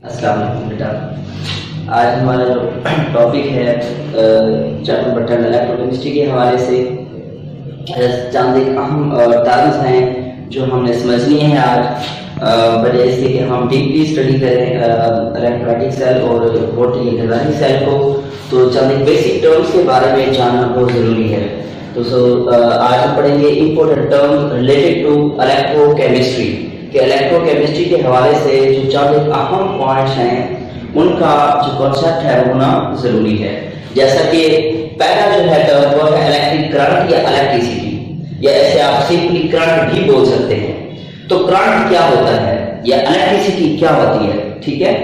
अस्सलाम वालेकुम बेटा। आज हमारा जो टॉपिक है चैप्टर नंबर 10 इलेक्ट्रोकेमिस्ट्री के हवाले से चंद एक अहम टर्म्स हैं जो हमने समझनी है आज, बजाय इसके कि हम डीपली स्टडी करें इलेक्ट्रोलाइटिक सेल और वोल्टेज सेल को, तो चंद एक बेसिक टर्म्स के बारे में जानना बहुत ज़रूरी है। तो आज हम पढ़ेंगे important terms related to electrochemistry कि इलेक्ट्रोकेमिस्ट्री के हवाले से जो चंद एक अहम पॉइंट्स हैं उनका जो कॉन्सेप्ट है वो होना जरूरी है। जैसा कि पहला जो है टर्म वो है इलेक्ट्रिक करंट या इलेक्ट्रिसिटी, या ऐसे आप सिंपली करंट भी बोल सकते हैं। तो करंट क्या होता है या इलेक्ट्रिसिटी क्या होती है, ठीक है।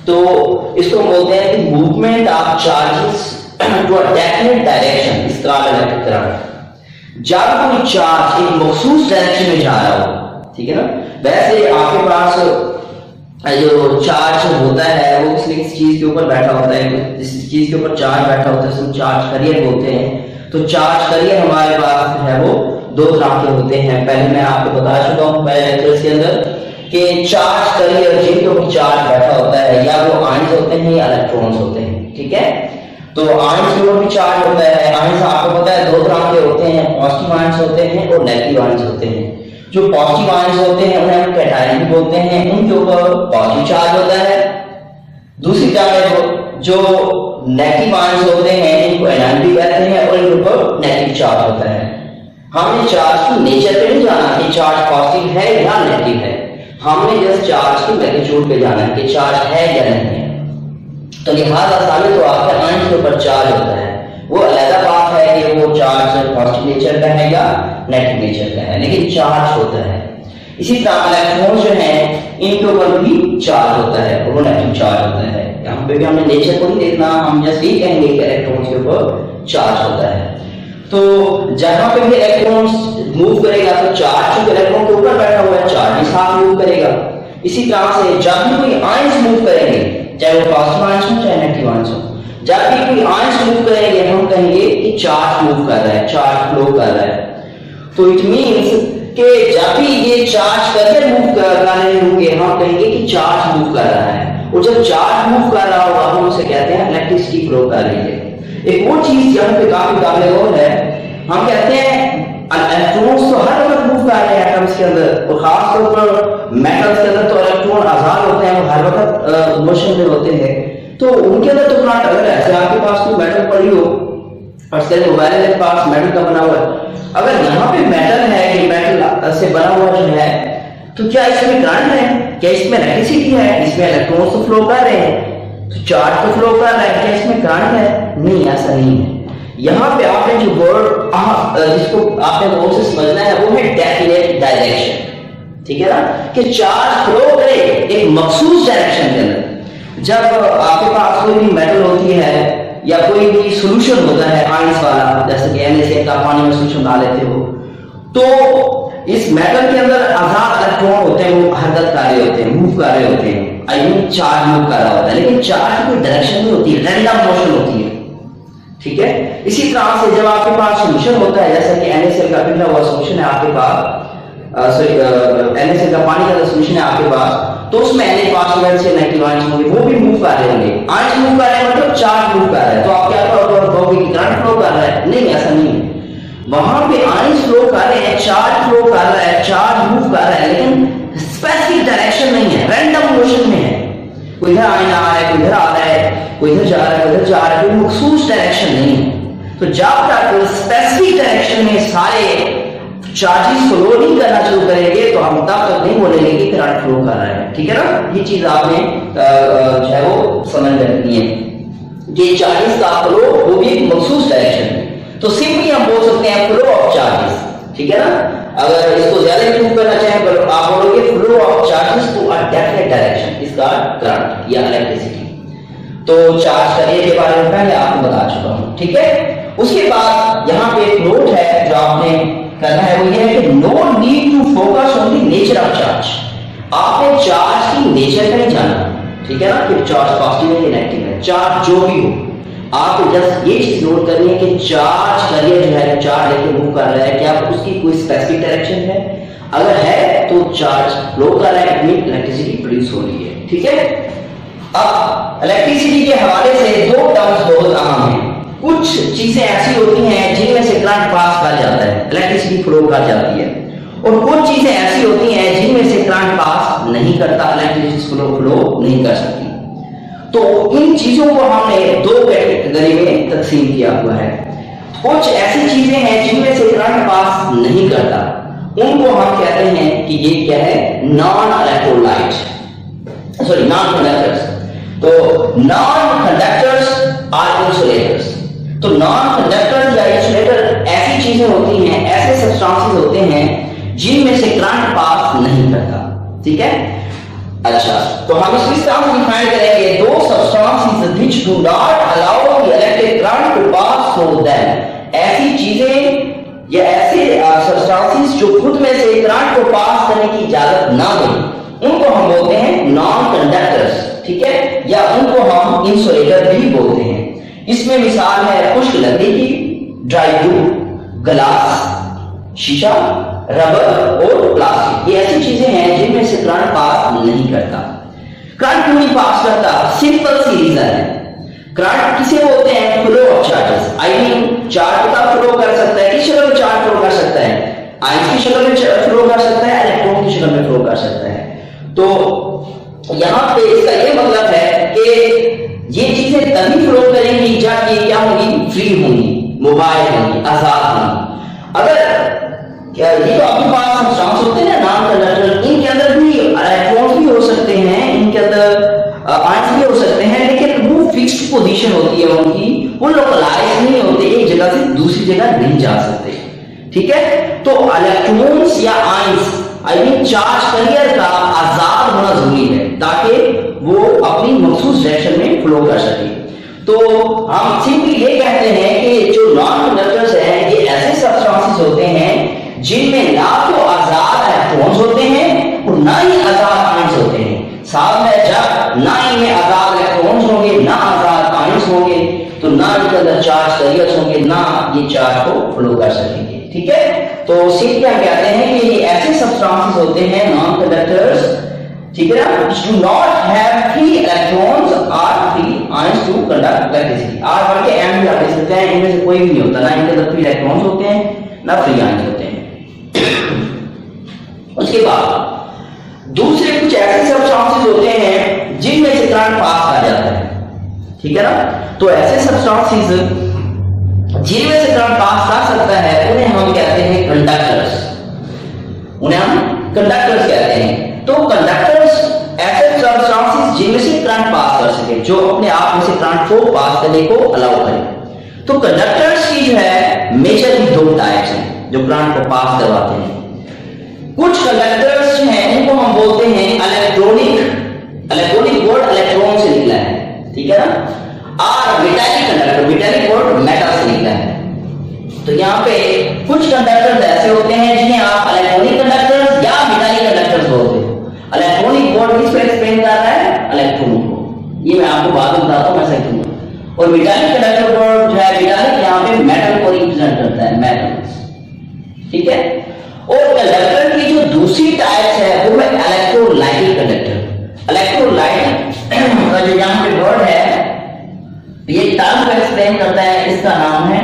तो इसको बोलते हैं कि movement of charges to a definite direction is called electric current. जब कोई चार्ज एक मखसूस डायरेक्शन में जा रहा हो, ठीक है ना। वैसे आपके पास जो चार्ज होता है वो किसी चीज के ऊपर बैठा होता है, जिस चीज के ऊपर चार्ज बैठा होता है उसको चार्ज कैरियर बोलते हैं। तो चार्ज कैरियर हमारे पास है वो दो तरह के होते हैं। पहले मैं आपको बता चुका हूँ पहले लेक्चर्स के अंदर कि चार्ज कैरियर जिनके ऊपर चार्ज बैठा होता है या वो आयंस होते हैं या इलेक्ट्रॉन्स होते हैं, ठीक है। तो आयंस के ऊपर भी चार्ज होता है। आयंस आपको पता है दो तरह के होते हैं, पॉजिटिव आयंस होते हैं और नेगेटिव आयंस होते हैं। जो पॉजिटिव आयंस होते हैं उन्हें हम कैटायन भी बोलते हैं, उनके ऊपर पॉजिटिव चार्ज होता है। दूसरी तरफ जो नेगेटिव आयंस होते हैं इनको एनायन भी कहते हैं और इनके ऊपर नेगेटिव चार्ज होता है। हमने चार्ज की नेचर पे नहीं जाना कि चार्ज पॉजिटिव है या नेगेटिव है, हमने जस्ट चार्ज की मैग्नीट्यूड पे जाना है कि चार्ज है या नहीं है। तो लिहाजा साबित तो आपका आयंस के ऊपर चार्ज होता है, वो अलग बात है कि वो चार्ज पॉजिटिव नेचर का है या नेगेटिव नेचर का है, लेकिन चार्ज होता है। इसी तरह इलेक्ट्रॉन जो है इनके ऊपर भी चार्ज होता है और वो नेगेटिव चार्ज होता है। यहाँ पे भी हमने नेचर को नहीं देखना, हम जस्ट ये कहेंगे कि इलेक्ट्रॉन के ऊपर चार्ज होता है। तो जहां पे भी इलेक्ट्रॉन मूव करेगा तो चार्ज जो इलेक्ट्रॉन के ऊपर बैठा हुआ है चार्ज भी साथ मूव करेगा। इसी तरह से जब भी कोई आयंस मूव करेंगे, चाहे वो पॉजिटिव आयंस हो चाहे नेगेटिव आयंस हो, जब भी कोई आयंस मूव करेंगे हम कहेंगे कि चार्ज मूव कर रहा है, चार्ज फ्लो कर रहा है। तो इट मींस कि जब भी ये चार्ज करके मूव कर रहे होंगे हम कहेंगे कि चार्ज मूव कर रहा है, और जब चार्ज मूव कर रहा होगा हम उसे कहते हैं इलेक्ट्रिसिटी फ्लो कर रही है। एक और चीज यहाँ पे काफी काबिल गौर है, हम कहते हैं इलेक्ट्रॉन्स तो हर वक्त मूव कर रहे हैं एटम्स के अंदर, और खासतौर पर मेटल्स के अंदर तो इलेक्ट्रॉन आजाद होते हैं, वो हर वक्त मोशन में होते हैं। तो उनके अंदर तो करंट, अगर ऐसे आपके पास कोई मेटल पड़ी हो और इसके मोबाइल के पास मेटल का बना हुआ है, अगर यहाँ पे मेटल है कि मेटल से बना हुआ जो है, तो क्या इसमें करंट है, क्या इसमें इलेक्ट्रिसिटी है, इसमें इलेक्ट्रॉन्स तो फ्लो कर रहे हैं, तो चार्ज तो फ्लो कर रहा है, क्या इसमें करंट है? नहीं, ऐसा नहीं है। यहाँ पे आपने जो वर्ड जिसको आपने गौर से समझना है वो है डेफिनेट डायरेक्शन, ठीक है ना, कि चार्ज फ्लो करे एक मखसूस डायरेक्शन के अंदर। जब आपके पास कोई भी मेटल होती है या कोई भी सॉल्यूशन होता है आयंस वाला, जैसे कि NaCl का पानी में सॉल्यूशन डाल लेते हो, तो इस मेटल के अंदर आजाद इलेक्ट्रॉन होते हैं, वो हरकत कर रहे होते हैं, मूव कर रहे होते हैं, आई मीन चार्ज मूव कर रहा होता है, लेकिन चार्ज की कोई डायरेक्शन नहीं होती है, रैंडम मोशन होती है, ठीक है। इसी तरह से जब आपके पास सॉल्यूशन होता है, जैसा कि NaCl का पिघला हुआ सॉल्यूशन है आपके पास, NaCl का पानी का सॉल्यूशन है आपके पास, तो उसमें Na पॉजिटिव से नेगेटिव आयंस होंगे, वो भी मूव कर रहे होंगे। आयंस मूव कर रहे हैं मतलब चार्ज मूव कर रहा है, तो आप क्या कहोगे कि करंट फ्लो कर रहा है? नहीं, ऐसा नहीं है। वहां पे आयंस फ्लो कर रहे हैं, चार्ज फ्लो कर रहा है, चार्ज मूव कर रहा है, लेकिन स्पेसिफिक डायरेक्शन नहीं है, रैंडम मोशन में है। कोई इधर आयन आ रहा है, कोई इधर आ रहा है, कोई इधर जा रहा है, कोई इधर जा रहा है, कोई मखसूस डायरेक्शन नहीं है। तो जब तक स्पेसिफिक डायरेक्शन में सारे चार्जेस फ्लो नहीं करना शुरू करेंगे तो हम तब तक नहीं बोलेंगे कि करंट फ्लो कर रहा है, ठीक है ना। ये चीज आपने जो है वो समझ रखनी है कि चार्जेस का फ्लो वो भी एक मखसूस डायरेक्शन में। तो सिंपली हम बोल सकते हैं फ्लो ऑफ चार्जेस, ठीक है ना। अगर इसको ज्यादा इंप्रूव करना चाहें तो आप बोलोगे flow of charges to a definite direction is called current या इलेक्ट्रिसिटी। तो चार्ज कैरियर के बारे में पहले आपको बता चुका हूं, ठीक है। उसके बाद यहाँ पे एक नोट है जो आपने करना है, वो ये है कि no need to focus on the nature of charge. आपने चार्ज की नेचर का नहीं जाना, ठीक है ना, कि चार्ज पॉजिटिव है या नेगेटिव है, चार्ज जो भी हो, आपको जस्ट ये चीज नोट करनी है कि चार्ज कैरियर जो है चार्ज लेके मूव कर रहा है, क्या उसकी कोई स्पेसिफिक डायरेक्शन है? अगर है तो चार्ज फ्लो कर रहा है, इलेक्ट्रिसिटी प्रोड्यूस हो रही है, ठीक है। अब इलेक्ट्रिसिटी के हवाले से दो टर्म्स बहुत अहम हैं। कुछ चीजें ऐसी होती हैं जिनमें से करंट पास कर जाता है, इलेक्ट्रिसिटी फ्लो कर जाती है, और कुछ चीजें ऐसी होती हैं जिनमें से करंट पास नहीं करता, इलेक्ट्रिसिटी फ्लो नहीं कर सकती। तो इन चीजों को हमने दो कैटेगरी में तकसीम किया हुआ है। कुछ ऐसी चीजें हैं जिनमें से करंट पास नहीं करता, उनको हम कहते हैं कि ये क्या है, non electrolyte, sorry non conductors. तो नॉन कंडक्टर्स आर इंसुलेटर्स। तो नॉन कंडक्टर या इंसुलेटर ऐसी चीजें होती हैं, ऐसे सब्सटेंसेस होते हैं जिनमें से करंट पास नहीं करता। ठीक है, अच्छा, तो हम इस तरह से डिफाइन करेंगे, दो substances which do not allow the electric current to pass through them. ऐसी चीजें या ऐसे सब्सटेंसेस जो खुद में से करंट को पास करने की इजाजत ना दें, उनको हम बोलते हैं नॉन कंडक्टर्स। ठीक है, या उनको हम इंसुलेटर भी बोलते हैं। इसमें मिसाल है खुश्क लकड़ी की, ड्राई वुड, ग्लास, शीशा, रबर और प्लास्टिक। ये ऐसी चीजें हैं जिनमें से करंट पास नहीं करता। करंट क्यों नहीं पास करता? सिंपल सी रीजन है। करंट किसे बोलते हैं? Flow of charges. I mean charge का फ्लो कर सकता है, किस शक्ल में चार्ज फ्लो कर सकता है? आयंस की शक्ल में फ्लो कर सकता है, इलेक्ट्रॉन की शक्ल में फ्लो कर सकता है। तो यहां पे इसका ये मतलब है कि ये चीजें तभी फ्लो करेंगी जब ये क्या होंगी, फ्री होंगी, मोबाइल होंगी, आजाद होंगी। अगर क्या ये तो आपके पास सब्सटेंस होते हैं ना नॉन कंडक्टर, इनके अंदर भी इलेक्ट्रॉन्स भी हो सकते हैं, इनके अंदर आयंस भी हो सकते हैं, लेकिन वो फिक्स्ड पोजीशन होती है उनकी, वो लोकलाइज नहीं होते, एक जगह से दूसरी जगह नहीं जा सकते। ठीक है, तो इलेक्ट्रॉन्स या ions I mean charge carrier का आजाद होना जरूरी है ताकि वो अपनी मखसूस डायरेक्शन में फ्लो कर सके। तो हम सिंपली ये कहते हैं कि जो नॉन कंडक्टर्स हैं ये ऐसे सब्सटेंसेस होते हैं जिनमें ना तो आजाद इलेक्ट्रॉन्स होते हैं और ना ही आजाद आयंस होते हैं। साथ में जब ना इनमें आजाद इलेक्ट्रॉन्स होंगे ना आजाद आयंस होंगे तो ना इनके अंदर चार्ज कैरियर्स होंगे, ना ये चार्ज को फ्लो कर सकेंगे। ठीक है, तो सिंपली हम कहते हैं कि ये ऐसे सब्सटेंसेस होते हैं नॉन कंडक्टर्स, ठीक है ना, which do not have free electrons or free ions to conduct electricity। R बढ़ के M भी आप देख सकते हैं, इनमें से कोई भी नहीं होता, ना इनके अंदर फ्री इलेक्ट्रॉन्स होते हैं ना फ्री आयंस होते हैं। उसके बाद दूसरे कुछ ऐसे सब्सटेंसेस होते हैं जिनमें से करंट पास आ जाता है। ठीक है ना, तो ऐसे सब्सटेंसेस जिनमें से करंट पास कर सकता है उन्हें हम कहते हैं कंडक्टर्स, उन्हें हम कंडक्टर्स कहते हैं। तो कंडक्टर्स ऐसे सब्सटेंसेस जिनमें से करंट पास कर सके, जो अपने आप में से करंट को पास करने को अलाउ करे। तो कंडक्टर्स की जो है मेजरली दो टाइप्स हैं जो करंट को पास करवाते हैं। कुछ कंडक्टर्स हैं उनको हम बोलते हैं इलेक्ट्रॉनिक, इलेक्ट्रॉनिक वर्ड इलेक्ट्रॉन से निकला है, ठीक है ना, और metallic conductor, metallic word metal से निकला है। तो यहाँ पे कुछ कंडक्टर्स ऐसे होते हैं जिन्हें आप इलेक्ट्रॉनिक कंडक्टर्स या मेटालिक कंडक्टर्स बोलते हो। इलेक्ट्रॉनिक वर्ड किस पे एक्सप्लेन कर रहा है? इलेक्ट्रॉन को, ये मैं आपको बाद में बताता हूं, मैं सही कहूंगा। और मेटालिक कंडक्टर वर्ड जो है मेटालिक यहाँ पे मेटल को रिप्रेजेंट करता है, मेटल्स। ठीक है, और कंडक्टर की जो दूसरी टाइप्स है वो है इलेक्ट्रोलाइटिक कंडक्टर। इलेक्ट्रोलाइटिक का जो यहाँ पे वर्ड है ये टर्म को एक्सप्लेन करता है, इसका नाम है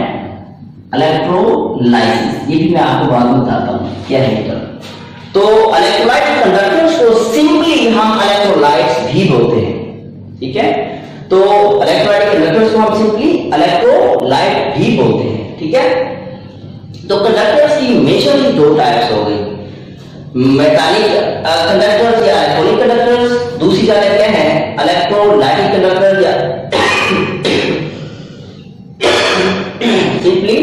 इलेक्ट्रोलाइसिस। ये भी मैं आपको बाद में बताता हूं क्या है टर्म। तो इलेक्ट्रोलाइट कंडक्टर्स को सिंपली हम इलेक्ट्रोलाइट्स भी बोलते हैं। ठीक है, तो इलेक्ट्रोलाइट कंडक्टर्स को हम सिंपली इलेक्ट्रोलाइट भी बोलते हैं। ठीक है, तो कंडक्टर्स की मेजरली दो टाइप्स हो गई, मेटालिक कंडक्टर्स या इलेक्ट्रॉनिक कंडक्टर्स, दूसरी जाने क्या है इलेक्ट्रोलाइटिक कंडक्टर या सिंपली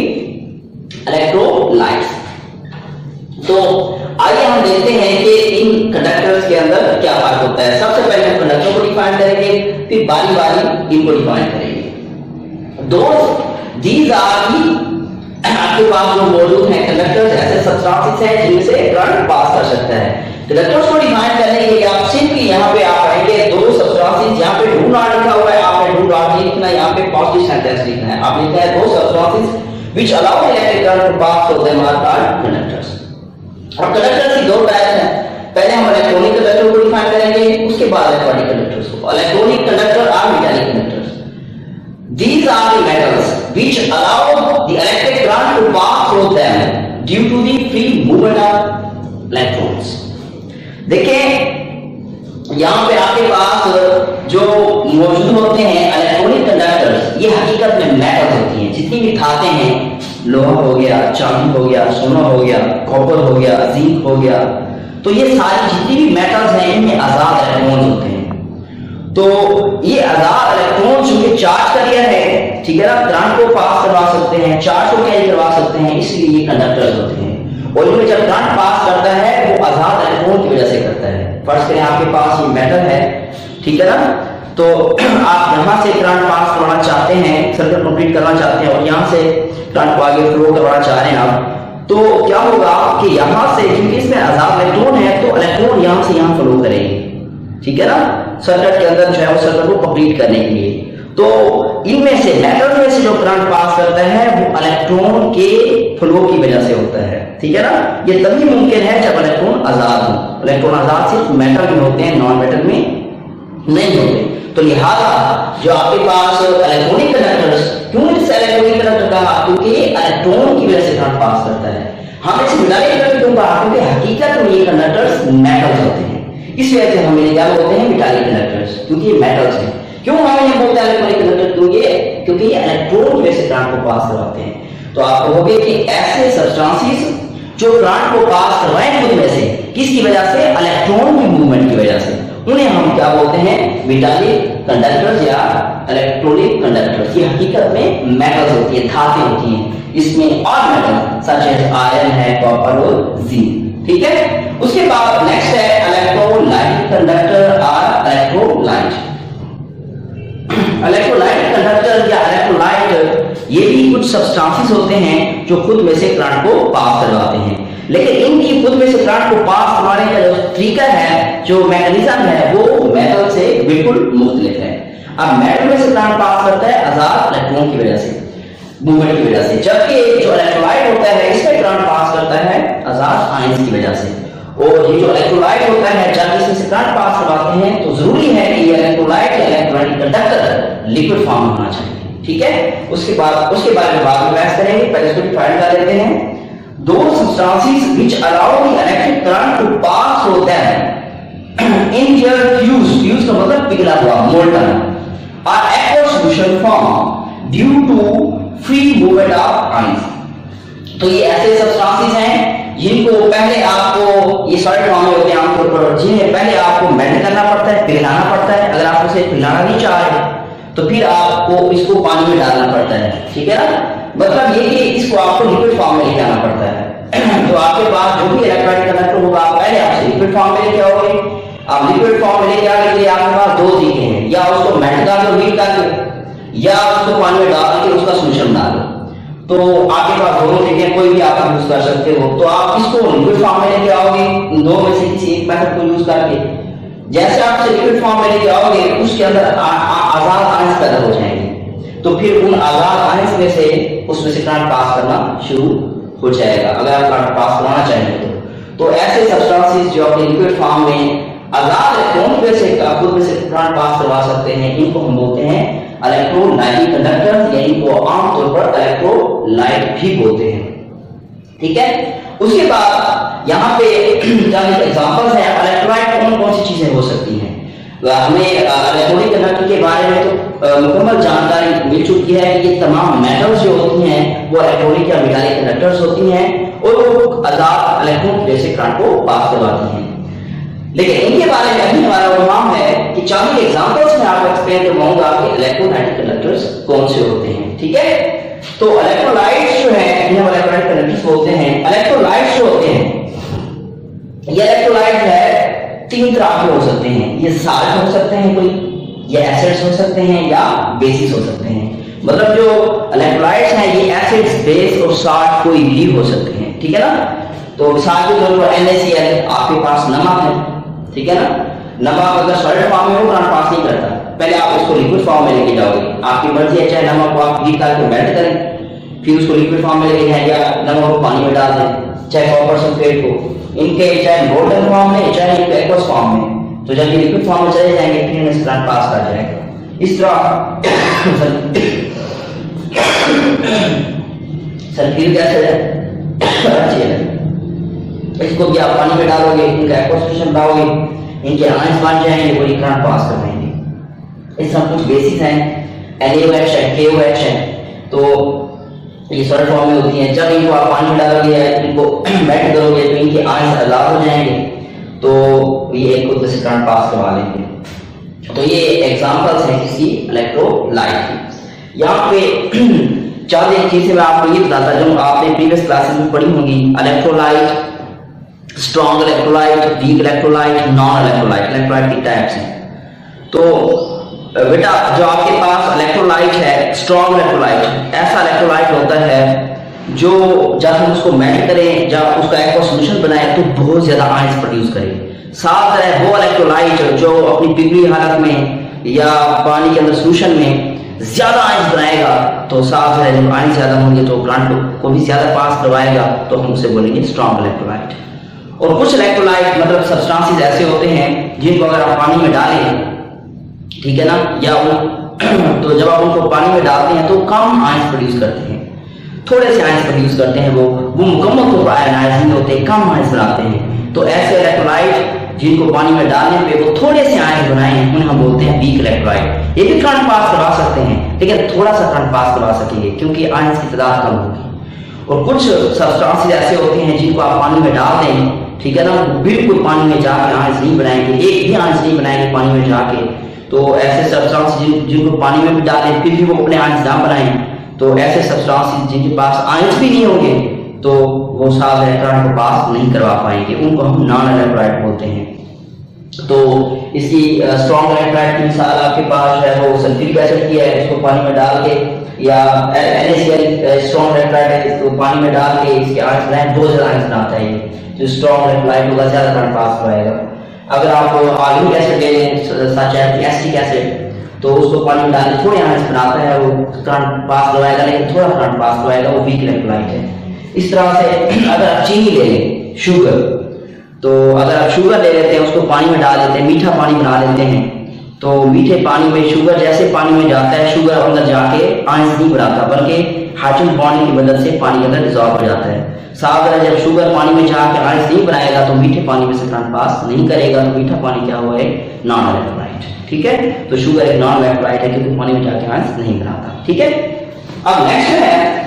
इलेक्ट्रोलाइट्स। तो आइए हम देखते हैं कि इन कंडक्टर्स के अंदर क्या फर्क होता है। सबसे पहले हम कंडक्टर को डिफाइन करेंगे, फिर बारी बारी इनको डिफाइन करेंगे। दोस्त दीज आर दी आपके पास जो मौजूद हैं कंडक्टर्स ऐसे सब्सटेंसेस हैं जिनमें से करंट पास कर सकता है। कंडक्टर्स को डिफाइन करने के लिए आप सिंपली यहाँ पे आप आएंगे दो सब्सटेंसेस, यहाँ पे डू नॉट लिखा हुआ है, आपने डू नॉट नहीं लिखना, यहाँ पे पॉजिटिव सेंटेंस लिखना है। आप लिखा है दो substances which allow electric current to pass through them are called conductors। और कंडक्टर्स की दो टाइप हैं, पहले हम इलेक्ट्रॉनिक कंडक्टर को डिफाइन करेंगे, उसके बाद इलेक्ट्रॉनिक कंडक्टर्स को। Electronic conductor are metallic conductors, these are the metals which allow the electric current to pass through them due to the free movement of electrons। देखें यहां पे आपके पास जो मौजूद होते हैं इलेक्ट्रॉनिक कंडक्टर्स, ये हकीकत में मेटल्स होती हैं। जितनी भी धातें हैं, लोहा हो गया, चांदी हो गया, सोना हो गया, कॉपर हो गया, जिंक हो गया, तो ये सारी जितनी भी मेटल्स हैं इनमें आजाद इलेक्ट्रॉन्स होते हैं। तो ये आजाद इलेक्ट्रॉन चूंकि चार्ज कैरियर है, ठीक है ना, करंट को पास करवा सकते हैं, चार्ज को कैरी करवा सकते हैं, इसलिए ये कंडक्टर्स होते हैं। और इनमें जब करंट पास करता है वो आजाद इलेक्ट्रॉन की वजह से करता है। फर्ज करें आपके पास ये मेटल है, ठीक है ना, तो आप यहां से करंट पास करवाना चाहते हैं, सर्किट कंप्लीट करना चाहते हैं और यहां से करंट को आगे फ्लो करवाना चाह रहे हैं आप, तो क्या होगा कि यहां से क्योंकि इसमें आजाद इलेक्ट्रॉन है तो इलेक्ट्रॉन यहां से यहां फ्लो करेंगे, ठीक है ना, सर्किट के अंदर जो है वो सर्किट को कंप्लीट करने के लिए। तो इनमें से मेटल में से जो करंट पास करता है वो इलेक्ट्रॉन के फ्लो की वजह से होता है, ठीक है ना। ये तभी मुमकिन है जब इलेक्ट्रॉन आजाद हो। इलेक्ट्रॉन आजाद सिर्फ मेटल में होते हैं, नॉन मेटल में नहीं होते। तो लिहाजा जो आपके पास इलेक्ट्रॉनिक कंडक्टर्स, क्यों इसे इलेक्ट्रॉनिक कंडक्टर कहा, क्योंकि इलेक्ट्रॉन की वजह से करंट पास करता है। हम इसे मेटालिक कंडक्टर क्यों कहा, क्योंकि हकीकत में ये कंडक्टर्स मेटल्स होते हैं, इस वजह से हम इन्हें क्या बोलते हैं, मेटालिक कंडक्टर्स, क्योंकि ये मेटल्स हैं। क्यों हम इन्हें बोलते हैं इलेक्ट्रॉनिक कंडक्टर, क्योंकि ये इलेक्ट्रॉन की वजह से करंट को पास करवाते हैं। तो आप कहोगे कि ऐसे सब्सटेंसेस जो करंट को पास करवाएं खुद में से, किसकी वजह से, इलेक्ट्रॉन की मूवमेंट की वजह से, उन्हें हम क्या बोलते हैं, मेटालिक कंडक्टर्स या इलेक्ट्रॉनिक कंडक्टर्स। ये हकीकत में मेटल्स होती है, धातें होती हैं, इसमें और मेटल सच एज आयरन है, कॉपर और जिंक, ठीक है। उसके बाद नेक्स्ट है इलेक्ट्रोलाइट कंडक्टर और इलेक्ट्रोलाइट। इलेक्ट्रोलाइट कंडक्टर या इलेक्ट्रोलाइट ये भी कुछ सब्सटेंसेस होते हैं जो खुद में से करंट को पास करवाते हैं, लेकिन इनकी खुद में से करंट को पास करवाने का जो तरीका है, जो मैकेनिज्म है, वो मेटल से बिल्कुल मुख्तलिफ है। अब मेटल में से करंट पास करता है आजाद इलेक्ट्रॉन की वजह से, मूवमेंट की वजह से, जबकि जो इलेक्ट्रोलाइट होता है इसमें करंट पास करता है आजाद आयंस की वजह से। और ये जो इलेक्ट्रोलाइट होता है जब इसमें से करंट पास करवाते हैं तो जरूरी है कि ये इलेक्ट्रोलाइट या इलेक्ट्रोलाइट कंडक्टर लिक्विड फॉर्म में होना चाहिए, ठीक है। उसके बारे में बाद में बहस करेंगे, पहले इसको डिफाइन कर लेते हैं। Those substances which allow the electric current to pass through them in their fuse का मतलब पिघला हुआ, molten, are aqueous solution form due to free movement of ions। तो ये ऐसे सब्सटेंसेस हैं जिनको पहले आपको, ये सॉलिड फॉर्म में होते हैं आमतौर पर, जिन्हें पहले आपको मेल्ट करना पड़ता है, पिघलाना पड़ता है। अगर आप उसे पिघलाना नहीं चाह रहे तो फिर आपको इसको पानी में डालना पड़ता है, ठीक है ना। मतलब ये कि इसको आपको लिक्विड फॉर्म में लेके आना पड़ता है। तो आपके पास जो भी इलेक्ट्रोलाइट कंडक्टर होगा पहले आपसे लिक्विड फॉर्म में लेके आओगे। आप लिक्विड फॉर्म में लेके आने के लिए आपके पास दो तरीके हैं, या उसको मेल्ट करके हीट करके, या उसको पानी में डाल के उसका सोल्यूशन बना लो। तो आपके पास दोनों तरीके, कोई भी आप यूज कर सकते हो। तो आप इसको लिक्विड फॉर्म में लेके आओगे इन दो में से किसी एक मेथड को यूज करके। जैसे आप लिक्विड फॉर्म में लेके आओगे उसके अंदर आजाद आयंस पैदा हो जाएंगे, तो फिर उन आजाद आयंस में से उसमें से करंट पास करना शुरू हो जाएगा अगर आप करंट पास कराना चाहेंगे तो ऐसे सब्सटेंसेस जो अपने लिक्विड फॉर्म में आजाद इलेक्ट्रॉन में से खुद में से करंट पास करवा सकते हैं, इनको हम बोलते हैं इलेक्ट्रोलाइटिक कंडक्टर्स, या इनको आमतौर पर इलेक्ट्रोलाइट भी बोलते हैं, ठीक है। उसके बाद यहाँ पे एग्जांपल्स हैं इलेक्ट्रोलाइट कौन कौन सी चीजें हो सकती हैं। हमें इलेक्ट्रॉनिक कंडक्टर के बारे में तो मुकम्मल जानकारी मिल चुकी है कि ये तमाम मेटल्स जो होती हैं वो इलेक्ट्रॉनिक या मेटालिक कंडक्टर्स होती हैं और वो आजाद इलेक्ट्रॉन जैसे करंट को पास करवाती हैं। लेकिन इनके बारे में अभी हमारा काम है कि चार एग्जांपल्स में आपको एक्सप्लेन करवाऊंगा कि इलेक्ट्रोलाइटिक कंडक्टर्स कौन से होते हैं, ठीक है। तो इलेक्ट्रोलाइट्स जो है इन्हें इलेक्ट्रोलाइट कंडक्टर्स बोलते हैं। इलेक्ट्रोलाइट्स जो होते हैं ये इलेक्ट्रोलाइट है तीन तरह के हो सकते हैं, ये साल्ट हो सकते हैं कोई, या एसिड्स हो सकते हैं, या बेसिस हो सकते हैं। मतलब जो इलेक्ट्रोलाइट्स हैं ये एसिड्स, बेस और साल्ट कोई भी हो सकते हैं, ठीक है ना। तो मिसाल के तौर पर NaCl, आपके पास नमक है, ठीक है ना। नमक अगर सॉलिड फॉर्म में हो करंट पास नहीं करता, पहले आप उसको लिक्विड फॉर्म में लेके जाओगे, आपकी मर्जी है, चाहे नमक को आप हीट करके मेल्ट करें फिर उसको लिक्विड फॉर्म में लेके जाएं, या नमक को पानी में डाल दें, चाहे कॉपर सल्फेट को, इनके चाहे गोल्डन फॉर्म में चाहे इनके एक्वस फॉर्म में, तो जब ये लिक्विड फॉर्म में चले जाएंगे फिर इनमें से करंट पास कर जाएगा। इस तरह सल्फ्यूरिक एसिड है, इसको भी आप पानी में डालोगे, इनका एक्वस सॉल्यूशन डालोगे, इनके आयंस बन जाएंगे, वो करंट पास कर देंगे। इस सब कुछ बेसिक्स हैं। NaOH है, KOH है, तो ये सॉलिड फॉर्म में होती हैं। जब इनको आप पानी में डालोगे या इनको मेल्ट करोगे तो इनके आयंस आजाद हो जाएंगे, तो ये खुद से करंट पास करवा लेंगे। तो ये एग्जांपल्स हैं किसी इलेक्ट्रोलाइट की। यहाँ पे चार एक चीजें मैं आपको ये बताता जो आपने प्रीवियस क्लासेस में पढ़ी होंगी। Electrolyte, strong electrolyte, weak electrolyte, non electrolyte. Electrolyte की टाइप्स हैं। तो बेटा जो आपके पास इलेक्ट्रोलाइट है, स्ट्रॉन्ग इलेक्ट्रोलाइट, ऐसा इलेक्ट्रोलाइट होता है जो जब हम उसको मेल्ट करें, जब उसका एक्वा सॉल्यूशन बनाए तो बहुत ज्यादा आयंस प्रोड्यूस करे। साफ है वो इलेक्ट्रोलाइट जो अपनी पिघली हालत में या पानी के अंदर सॉल्यूशन में ज्यादा आयंस बनाएगा, तो साफ है जब आयंस ज्यादा होंगे तो करंट को भी ज्यादा पास करवाएगा, तो हम उसे बोलेंगे स्ट्रॉन्ग इलेक्ट्रोलाइट। और कुछ इलेक्ट्रोलाइट मतलब सब्सटेंसेस ऐसे होते हैं जिनको अगर आप पानी में डालें, ठीक है ना, या तो जब आप उनको पानी में डालते हैं तो कम आयंस प्रोड्यूस करते हैं, थोड़े से आयंस प्रोड्यूस करते हैं, वो मुकम्मल तौर पर आयनाइज नहीं होते, कम आयंस बनाते हैं। तो ऐसे इलेक्ट्रोलाइट जिनको पानी में डालने पे वो थोड़े से आयंस बनाए हैं, उन्हें हम बोलते हैं वीक इलेक्ट्रोलाइट। ये भी करंट पास करवा सकते हैं, लेकिन थोड़ा सा करंट पास करवा सकेंगे क्योंकि आयंस की तादाद कम होगी। और कुछ सब्सटेंसेस ऐसे होते हैं जिनको आप पानी में डाल दें, ठीक है ना, बिल्कुल पानी में जाके आयंस नहीं बनाएंगे, एक भी आयंस नहीं बनाएंगे पानी में जाके। तो ऐसे सब्सटेंस जिनको पानी में भी डालें फिर भी वो अपने आयंस ना बनाएं, तो ऐसे सब्सटेंस जिनके पास आयंस भी नहीं होंगे तो वो साफ इलेक्ट्रॉन को पास नहीं करवा पाएंगे, उनको हम नॉन इलेक्ट्रोलाइट बोलते हैं। तो इसकी स्ट्रॉन्ग इलेक्ट्रोलाइट की मिसाल आपके पास है वो सल्फ्यूरिक एसिड की है, इसको पानी में डाल के, या NaCl स्ट्रॉन्ग इलेक्ट्रोलाइट है, इसको पानी में डाल के इसके आयंस बनाए, बहुत ज्यादा आयंस बनाता है ये, जो स्ट्रॉन्ग इलेक्ट्रोलाइट होगा ज्यादा करंट पास करवाएगा। अगर आप ऑर्गेनिक एसिड ले लें सच एज एसिटिक एसिड, तो उसको पानी में डालने थोड़े आयंस बनाता है, वो करंट पास करवाएगा, लेकिन थोड़ा करंट पास करवाएगा, वो वीक इलेक्ट्रोलाइट है। इस तरह से अगर आप चीनी ले लें, शुगर, तो अगर आप शुगर ले लेते हैं, उसको पानी में डाल देते हैं, मीठा पानी बना लेते हैं, तो मीठे पानी में शुगर जैसे पानी में जाता है, शुगर अंदर जाके आयंस नहीं बनाता, बल्कि हाइड्रोजन बॉन्ड की मदद से पानी के अंदर डिसॉल्व हो जाता है। साफ है जब शुगर पानी में जाके आयंस नहीं बनाएगा तो मीठे पानी में से करंट पास नहीं करेगा, तो मीठा पानी क्या हुआ है, नॉन इलेक्ट्रोलाइट। ठीक है, तो शुगर एक नॉन इलेक्ट्रोलाइट है क्योंकि पानी में जाके आयंस नहीं बनाता। ठीक है, अब नेक्स्ट है,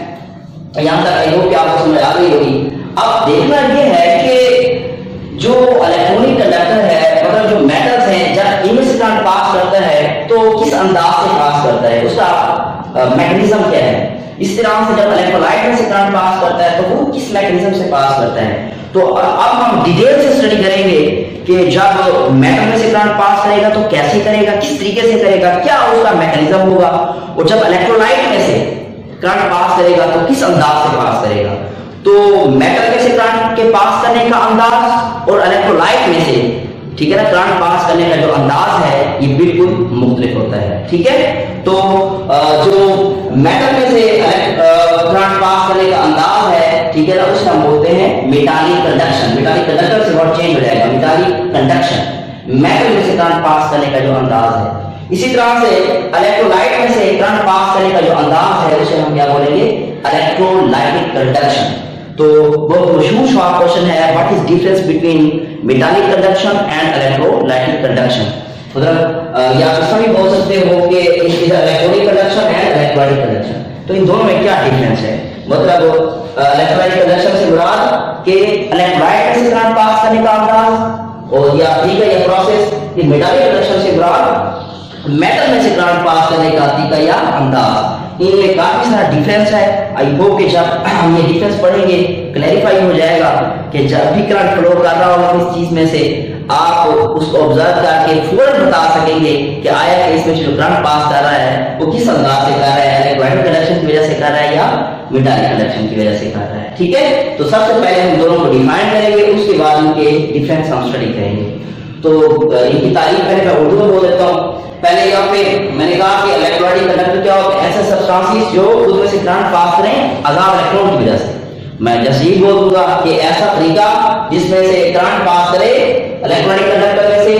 यहां तक आई होप कि आपको समझ आ गई होगी। अब देखना यह है कि जो इलेक्ट्रॉनिक कंडक्टर है, मतलब जो मेटल्स हैं, जब इनमें से करंट पास करता है तो किस अंदाज से पास करता है, उसका मैकेनिज्म क्या है। इस तरह से जब इलेक्ट्रोलाइट में से करंट पास करता है तो वो किस मैकेनिज्म से पास करता है। तो अब हम डिटेल से स्टडी करेंगे कि जब मेटल में से करंट पास करेगा तो कैसे करेगा, किस तरीके से करेगा, क्या उसका मैकेनिज्म होगा, और जब इलेक्ट्रोलाइट में से करंट पास करेगा तो किस अंदाज से पास करेगा। तो मेटल में से करंट के पास करने का अंदाज और इलेक्ट्रोलाइट में से, ठीक है ना, करंट पास करने का जो अंदाज है ये बिल्कुल मुख्तलिफ होता है। ठीक है, तो जो मेटल में से करंट पास करने का अंदाज है, ठीक है ना, उसे हम बोलते हैं मेटालिक कंडक्शन। मेटालिक कंडक्टर से वर्ड चेंज हो जाएगा, मेटालिक कंडक्शन, मेटल में से करंट पास करने का जो अंदाज है। इसी तरह से इलेक्ट्रोलाइट में से करंट पास करने का जो अंदाज है उसे हम क्या बोलेंगे, इलेक्ट्रोलाइटिक कंडक्शन। तो बहुत मशहूर शॉर्ट क्वेश्चन है, what is difference between metallic conduction and electrolytic conduction. मतलब या इसमें भी बोल सकते हो कि electronic conduction and electrolytic conduction, तो इन दोनों में क्या डिफरेंस है। मतलब इलेक्ट्रोलाइटिक कंडक्शन से मुराद कि इलेक्ट्रोलाइट में से करंट पास करने का अंदाज, और या ठीक है ये प्रोसेस, ये मेटालिक कंडक्शन से मुराद मेटल में से करंट पास करने का तरीका या अंदाज। इनमें काफी सारा डिफरेंस है। आई होप कि जब हम ये डिफरेंस पढ़ेंगे क्लैरिफाई हो जाएगा कि जब भी करंट फ्लो कर रहा होगा किस चीज में से, आप उसको ऑब्जर्व करके फौरन बता सकेंगे कि आया कि इसमें जो करंट पास कर रहा है वो किस अंदाज से कर रहा है, इलेक्ट्रोलाइटिक कंडक्शन की वजह से कर रहा है या मेटालिक कंडक्शन की वजह से कर रहा है। ठीक है, तो सबसे पहले हम दोनों को डिफाइन करेंगे, उसके बाद उनके डिफरेंस हम स्टडी करेंगे। तो इनकी तारीफ पहले मैं उर्दू में बोल देता हूँ। पहले यहाँ पे मैंने कहा कि इलेक्ट्रोलाइटिक कंडक्टर क्या होता है, ऐसे सब्सटेंसेस जो उसमें से करंट पास करें आजाद इलेक्ट्रॉन की वजह से। मैं जैसे ही बोल दूंगा कि ऐसा तरीका जिसमें से करंट पास करे इलेक्ट्रॉनिक कंडक्टर में से,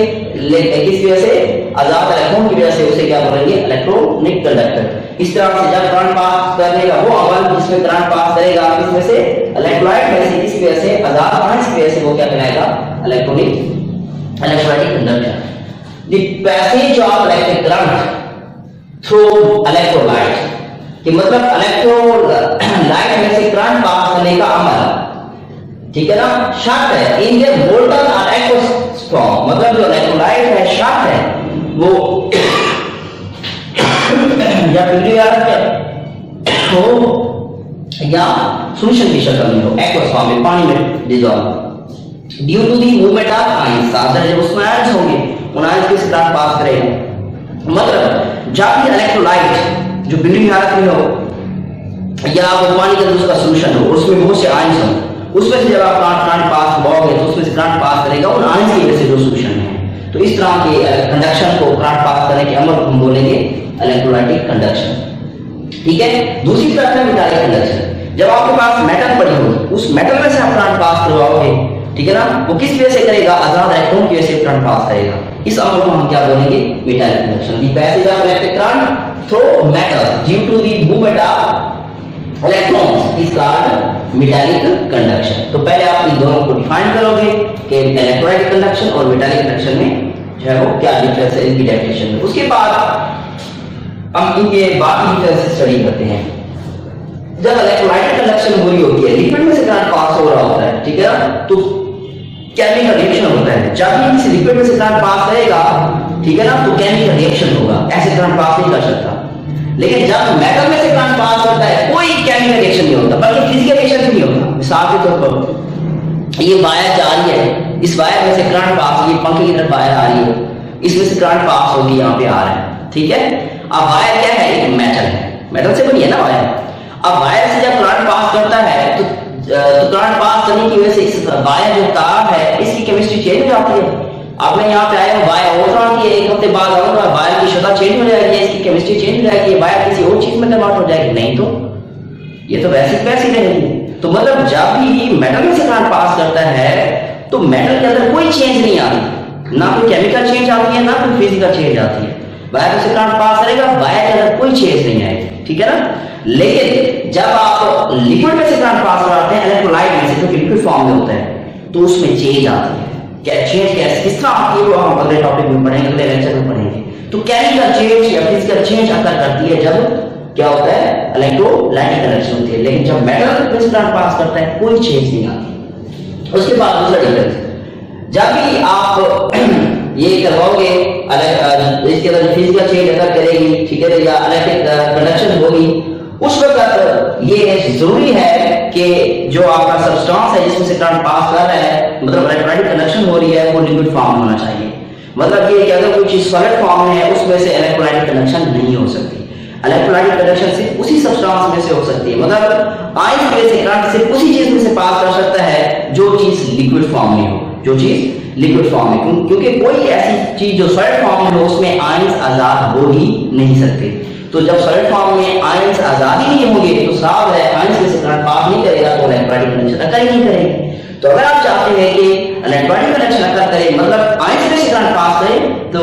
किस वजह से, आजाद इलेक्ट्रॉन की वजह से, उसे क्या बोलेंगे, इलेक्ट्रॉनिक कंडक्टर। इस तरह से जब करंट पास करने का वो अमल जिसमें करंट पास करेगा किसमें से, इलेक्ट्रोलाइट में से, किस वजह से, आजाद आयंस की वजह से, वो क्या कहलाएगा, electronic conductor. The passage of electric current through electrolyte, कि मतलब इलेक्ट्रोलाइट में से करंट पास करने का अमल, ठीक है ना, शॉर्ट है इन द वोल्टन और इलेक्ट्रोस्ट्रॉम, मतलब जो इलेक्ट्रोलाइट है शॉर्ट है वो या बिल्कुल हो या सॉल्यूशन की शक्ल में हो, एक्वस फॉर्म में, पानी में dissolve, due to the movement of ions, अगर जब उसमें आयंस होंगे उन आयंस के साथ पास करेगा। मतलब जब भी इलेक्ट्रोलाइट जो बिल्कुल हालत में हो या वो पानी के अंदर उसका सॉल्यूशन हो, उसमें बहुत से आयंस हो, उसमें से जब आप करंट पास होगे तो उसमें से करंट पास करेगा उन आयंस की वजह से जो सॉल्यूशन है। तो इस तरह के कंडक्शन को, करंट पास करने के अमल को हम बोलेंगे इलेक्ट्रोलाइटिक कंडक्शन, ठीक है। दूसरी तरफ है मेटालिक कंडक्शन। जब आपके पास मेटल पड़ी होगी, उस मेटल में से आप करंट पास करवाओगे, ठीक है ना, वो किस वजह से करेगा, आजाद इलेक्ट्रॉन की वजह से करंट पास करेगा। इस अमल को हम क्या बोलेंगे, metallic conduction. The passage of electric current through metal due to the movement of electrons is called metallic conduction. तो पहले आप इन दोनों को डिफाइन करोगे कि इलेक्ट्रोलाइटिक कंडक्शन और मेटालिक कंडक्शन में जो है वो क्या डिफरेंस है, इनकी डेफिनेशन में। उसके बाद हम इनके बाकी डिफरेंस स्टडी करते हैं। जब इलेक्ट्रोलाइटिक कंडक्शन हो रही होती है, लिक्विड में से करंट पास हो रहा होता है, ठीक है ना, तो केमिकल रिएक्शन होता है। जब भी किसी लिक्विड में से करंट पास करेगा, ठीक है ना, तो केमिकल रिएक्शन होगा, ऐसे करंट पास नहीं कर सकता। लेकिन जब मेटल में से करंट पास होता है कोई केमिकल रिएक्शन नहीं होता, बल्कि फिजिकल रिएक्शन भी नहीं होता। मिसाल के तौर पर ये वायर जा रही है, इस वायर में से करंट पास, ये पंखे की तरफ वायर आ रही है, इसमें से करंट पास होगी, यहाँ पे आ रहा है, ठीक है। अब वायर क्या है, एक मेटल है, मेटल से बनी है ना वायर। अब वायर से जब करंट पास करता है तो करंट पास करने की वजह से इस वायर जो तार है इसकी केमिस्ट्री चेंज हो जाती है। आपने यहाँ पे आया वायर और तरह की, एक हफ्ते बाद आऊंगा वायर की शक्ल चेंज हो जाएगी, इसकी केमिस्ट्री चेंज हो जाएगी, वायर किसी और चीज में कन्वर्ट हो जाएगी, नहीं तो ये तो वैसी रहेगी। तो मतलब जब भी मेटल में से करंट पास करता है तो मेटल के अंदर कोई चेंज नहीं आती, ना कोई केमिकल चेंज आती है, ना कोई फिजिकल चेंज आती है। वायर से करंट पास करेगा, वायर के अंदर कोई चेंज नहीं आएगी, ठीक है ना। लेकिन जब आप लिक्विड में से करंट पास कराते हैं, इलेक्ट्रोलाइट में से, जो लिक्विड फॉर्म में होता है, तो उसमें चेंज आती है। क्या चेंज कैसे, किस तरह आती है, वो हम अगले टॉपिक में पढ़ेंगे, अगले लेक्चर में पढ़ेंगे। तो केमिकल चेंज या फिजिकल चेंज अकर करती है जब क्या होता है, इलेक्ट्रोलाइटिक कंडक्शन होती है। लेकिन जब मेटल में से करंट पास करता है कोई चेंज नहीं आती। उसके बाद दूसरा डिफरेंस, जब भी आप ये करवाओगे, इसके अंदर फिजिकल चेंज अगर करेगी, ठीक है, या इलेक्ट्रिक कंडक्शन होगी, उस वक्त ये जरूरी है कि जो आपका सब्सटेंस है जिसमें से करंट पास कर रहा है, मतलब इलेक्ट्रोलाइटिक कंडक्शन हो रही है, वो लिक्विड फॉर्म होना चाहिए। मतलब ये कि अगर कोई चीज सॉलिड फॉर्म में है उसमें से इलेक्ट्रोलाइटिक कंडक्शन नहीं हो सकती। इलेक्ट्रोलाइटिक कंडक्शन सिर्फ उसी सब्सटेंस में से हो सकती है, मतलब आयन की वजह से करंट सिर्फ उसी चीज में से पास कर सकता है जो चीज लिक्विड फॉर्म में हो, जो चीज लिक्विड फॉर्म में, क्योंकि कोई ऐसी चीज जो सॉलिड फॉर्म में हो उसमें आयंस आजाद हो ही नहीं सकते। तो जब सॉलिड फॉर्म में आयंस आजाद ही नहीं होंगे तो साफ है आयंस में से करंट पास नहीं करेगा, तो इलेक्ट्रोलाइटिक कंडक्शन अकर ही नहीं करेगी। तो अगर आप चाहते हैं कि इलेक्ट्रोलाइटिक कंडक्शन अकर करे, मतलब आयंस में से करंट पास करे, तो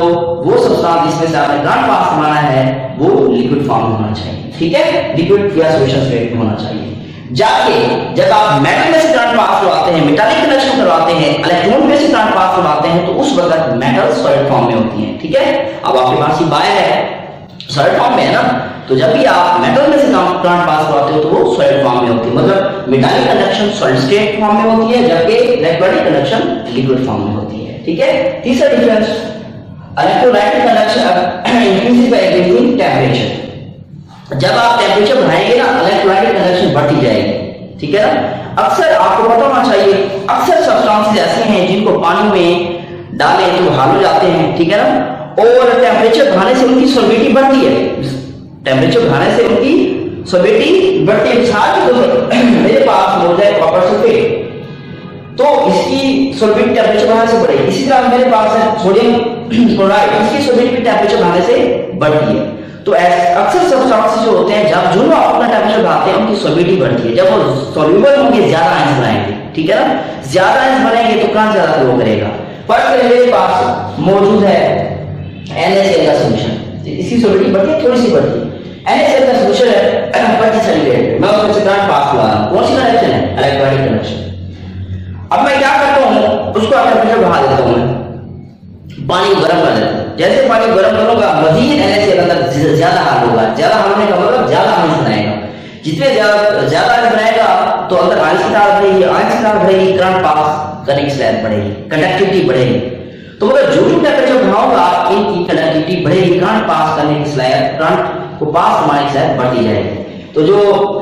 वो सब्सटेंस जिसमें से आपने करंट पास करवाना है वो लिक्विड फॉर्म में होना चाहिए, ठीक है, लिक्विड या सॉल्यूशन स्टेट में होना चाहिए। जाके जब आप मेटल में से करंट पास करवाते हैं, मेटालिक कंडक्शन करवाते हैं, इलेक्ट्रॉन में से करंट पास करवाते हैं, तो उस वक्त मेटल सॉलिड फॉर्म में होती है, ठीक है। अब आपके पास ये वायर है, सॉलिड फॉर्म में है ना, तो जब भी आप मेटल में से करंट पास करवाते हो तो वो सॉलिड फॉर्म में होती है, मतलब metallic conduction solid state form में होती है, जबकि इलेक्ट्रोलाइटिक कंडक्शन लिक्विड फॉर्म में होती है, ठीक है। तीसरा difference, electrolytic conduction increases by increasing temperature. जब आप टेंपरेचर बढ़ाएंगे ना, इलेक्ट्रोलाइटिक कंडक्शन बढ़ती जाएगी, ठीक है ना। अक्सर आपको पता होना चाहिए, अक्सर सब्सटेंसेस ऐसे हैं जिनको पानी में डालें तो हाल हो जाते हैं, ठीक है ना, और टेंपरेचर बढ़ाने से उनकी सॉल्विटी बढ़ती है, टेंपरेचर बढ़ाने से उनकी सॉल्विटी बढ़ती है। मिसाल के तौर पर मेरे पास मौजूद है कॉपर सल्फेट, तो इसकी सॉल्विटी टेंपरेचर बढ़ाने से बढ़ेगी। इसी तरह मेरे पास है सोडियम क्लोराइड, इसकी सॉल्विटी टेंपरेचर बढ़ाने से बढ़ती है। तो अक्सर सब्सटेंस जो होते हैं जब जो आप अपना टेम्परेचर बढ़ाते हैं उनकी सॉल्युबिलिटी बढ़ती है, जब वो सॉल्युबल होंगे ज्यादा आयंस बनाएंगे, ठीक है ना, ज्यादा आयंस बनेंगे तो करंट ज्यादा फ्लो करेगा। फर्स्ट मेरे पास मौजूद है NaCl का सॉल्यूशन, इसकी सॉल्युबिलिटी बढ़ती है, थोड़ी सी बढ़ती है। NaCl का सॉल्यूशन है 25 सेंटीग्रेड, मैं उसमें से करंट पास कर रहा हूं, कौन सी कनेक्शन है, इलेक्ट्रोलाइटिक कनेक्शन। अब मैं क्या करता हूं, उसको टेम्परेचर बढ़ा देता हूं, पानी को गर्म कर देता हूं। जैसे पानी को गर्म करूंगा मजीद NaCl अंदर ज्यादा हार्ड होगा, ज्यादा हार्ड होने का मतलब ज्यादा आयंस बनाएगा, जितने ज्यादा आयंस बनाएगा तो अंदर आयंस की तादाद बढ़ेगी, आयंस की तादाद बढ़ेगी, करंट पास करने की स्लैब बढ़ेगी, कंडक्टिविटी बढ़ेगी। तो मतलब जो टेम्परेचर बढ़ाऊंगा इनकी कंडक्टिविटी बढ़ेगी, करंट पास करने की स्लैब, करंट को पास करने की स्लैब बढ़ती जाएगी। तो जो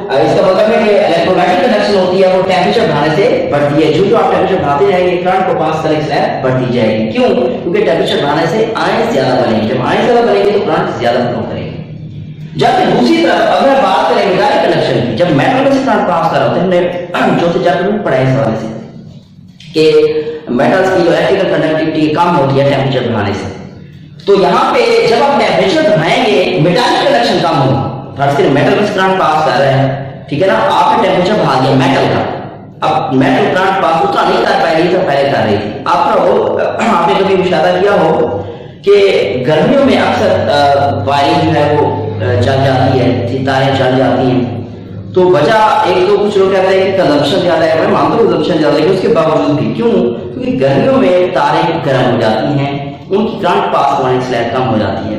इसका मतलब है कि इलेक्ट्रोलाइटिक कंडक्शन होती है वो टेम्परेचर बढ़ाने से बढ़ती है, जो आप टेम्परेचर बढ़ाते जाएंगे करंट को पास करने की स्लैब बढ़ती जाएगी। क्यों? क्योंकि टेम्परेचर बढ़ाने से आयंस ज्यादा बनेंगे, जब आयंस ज्यादा बनेंगे तो करंट ज्यादा फ्लो करेंगे। जबकि दूसरी तरफ अगर बात करें मेटालिक कंडक्शन की, जब मेटल में से करंट पास कर रहे होते हैं, चौथे चैप्टर में पढ़ा इस हवाले से कि मेटल्स की जो इलेक्ट्रिकल कंडक्टिविटी कम होती है टेम्परेचर बढ़ाने से, तो यहाँ पे जब आप टेम्परेचर बढ़ाएंगे मेटालिक कंडक्शन कम होगा। फर्स्ट के मेटल में करंट पास कर रहे हैं, ठीक है ना, आपने टेम्परेचर बढ़ा दिया मेटल का, अब मेटल करंट पास उतना नहीं कर पाएगी तो पहले कर रही थी। आपने कभी मुशाहिदा किया हो कि गर्मियों में अक्सर वायरिंग जो है वो जल जाती है, सितारें जल जाती हैं, तो वजह एक तो कुछ लोग कहते हैं कि कंजम्पशन ज्यादा है, मैं मानता हूं कंजम्पशन ज्यादा है, उसके बावजूद भी क्यों, क्योंकि गर्मियों में तारें गर्म हो जाती हैं, उनकी करंट पास होने की स्लैब कम हो जाती है,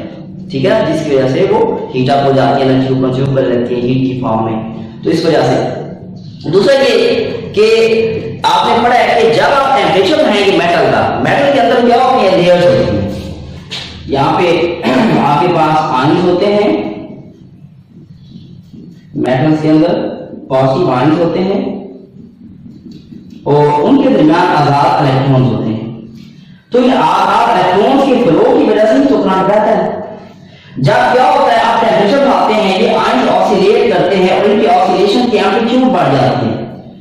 ठीक है, जिसकी वजह से वो हीट अप हो जाती है, एनर्जी को कंज्यूम कर लेती है हीट की फॉर्म में। तो इस वजह से दूसरा ये कि आपने पढ़ा है कि जब आप टेम्परेचर बढ़ाएंगे मेटल का, मेटल के अंदर क्या होती है, लेयर्स होती हैं। यहाँ पे आपके पास आयंस होते हैं, मेटल्स के अंदर पॉजिटिव आयंस होते हैं और उनके दरमियान आजाद इलेक्ट्रॉन्स होते हैं। तो ये आजाद इलेक्ट्रॉन्स के फ्लो की वजह से तो करंट बहता है। जब क्या होता है आप टेम्परेचर बढ़ाते हैं, ये आयंस ऑसिलेट करते हैं और इनकी ऑसिलेशन की एम्पलीट्यूड बढ़ जाती है,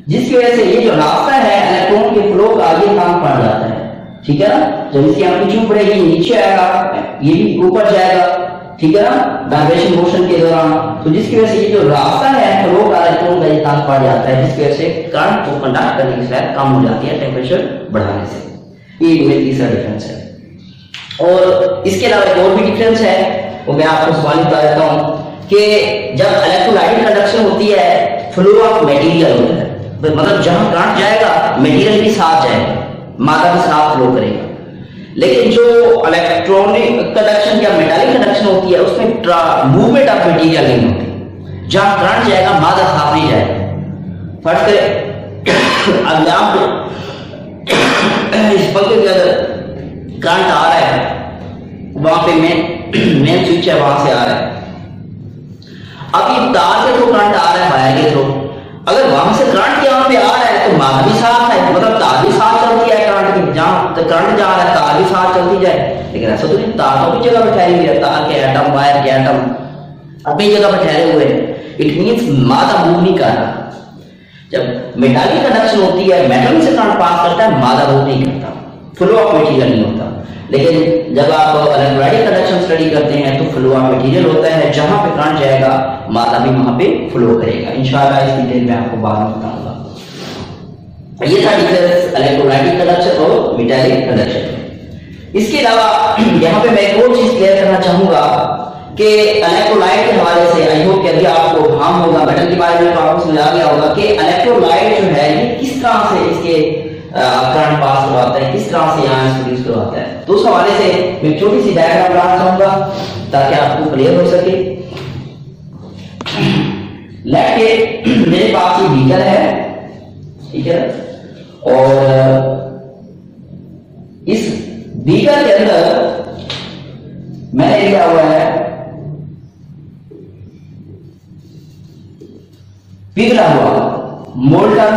जिसकी वजह से ये जो रास्ता है इलेक्ट्रॉन के फ्लो का ये कम पड़ जाता है, ठीक है ना। जब इसकी एम्पलीट्यूड बढ़ेगी नीचे आएगा, ये भी ऊपर जाएगा, ठीक है ना, वाइब्रेशन मोशन के दौरान, तो जिसकी वजह से ये जो रास्ता है फ्लो का इलेक्ट्रॉन का ये कम पड़ जाता है, जिसकी वजह से करंट को कंडक्ट करने की स्लैब कम हो जाती है टेम्परेचर बढ़ाने से। ये तीसरा डिफरेंस है। और इसके अलावा एक और भी डिफरेंस है, वो मैं आपको सवाल बता देता हूं कि जब इलेक्ट्रोलाइटिक कंडक्शन होती है फ्लो ऑफ मटेरियल होता है, मतलब जहां करंट जाएगा मटेरियल के साथ जाएगा, मादा के साथ फ्लो करेगा। लेकिन जो इलेक्ट्रॉनिक कंडक्शन या मेटालिक कंडक्शन होती है उसमें मूवमेंट ऑफ मटेरियल नहीं होती, जहां करंट जाएगा मादा साथ नहीं जाएगा। फर्स्ट करें अब आप इस पंखे के अंदर करंट आ रहा है, वहां पे मेन स्विच है, वहां से आ रहा है। अब ये तार के थ्रू करंट आ रहा है वायर के थ्रू, अगर वहां से करंट यहाँ पे आ रहा है तो मादा भी साथ है, मतलब तार भी साथ चलती है करंट की, जहां तो करंट जा रहा है तार भी साथ चलती जाए। लेकिन ऐसा तो नहीं, तार तो अपनी जगह पर ठहरी हुई है, तार के एटम वायर के एटम अपनी जगह पर ठहरे हुए हैं। इट मींस मादा मूव नहीं कर रहा। जब मेटालिक कंडक्शन होती है मेटल से करंट पास करता है, मादा मूव नहीं करता, फ्लो ऑफ मटेरियल नहीं होता। लेकिन जब आप इलेक्ट्रोलाइटिक कंडक्शन स्टडी करते हैं तो फ्लो ऑफ मटेरियल होता है, जहां पे करंट जाएगा मादा भी वहां पे फ्लो करेगा। इंशाल्लाह इस डिटेल में आपको बाद में बताऊंगा। ये था डिफरेंस इलेक्ट्रोलाइटिक कंडक्शन और मेटालिक कंडक्शन। इसके अलावा यहाँ पे मैं एक और चीज क्लियर करना चाहूंगा कि इलेक्ट्रोलाइट के हवाले से आई होप कि अभी आपको भान होगा, मेटल के बारे में तो आपको समझ आ गया होगा कि इलेक्ट्रोलाइट जो है ये किस तरह से इसके करंट पास करवाता है, किस तरह से आयंस प्रोड्यूस करवाता है। तो उस हवाले से मैं छोटी सी डायग्राम बनाना चाहूंगा ताकि आपको क्लियर हो सके। लेट के मेरे पास ये बीकर है, ठीक है, और इस बीकर के अंदर मैंने लिया हुआ है पिघला हुआ मोल्टन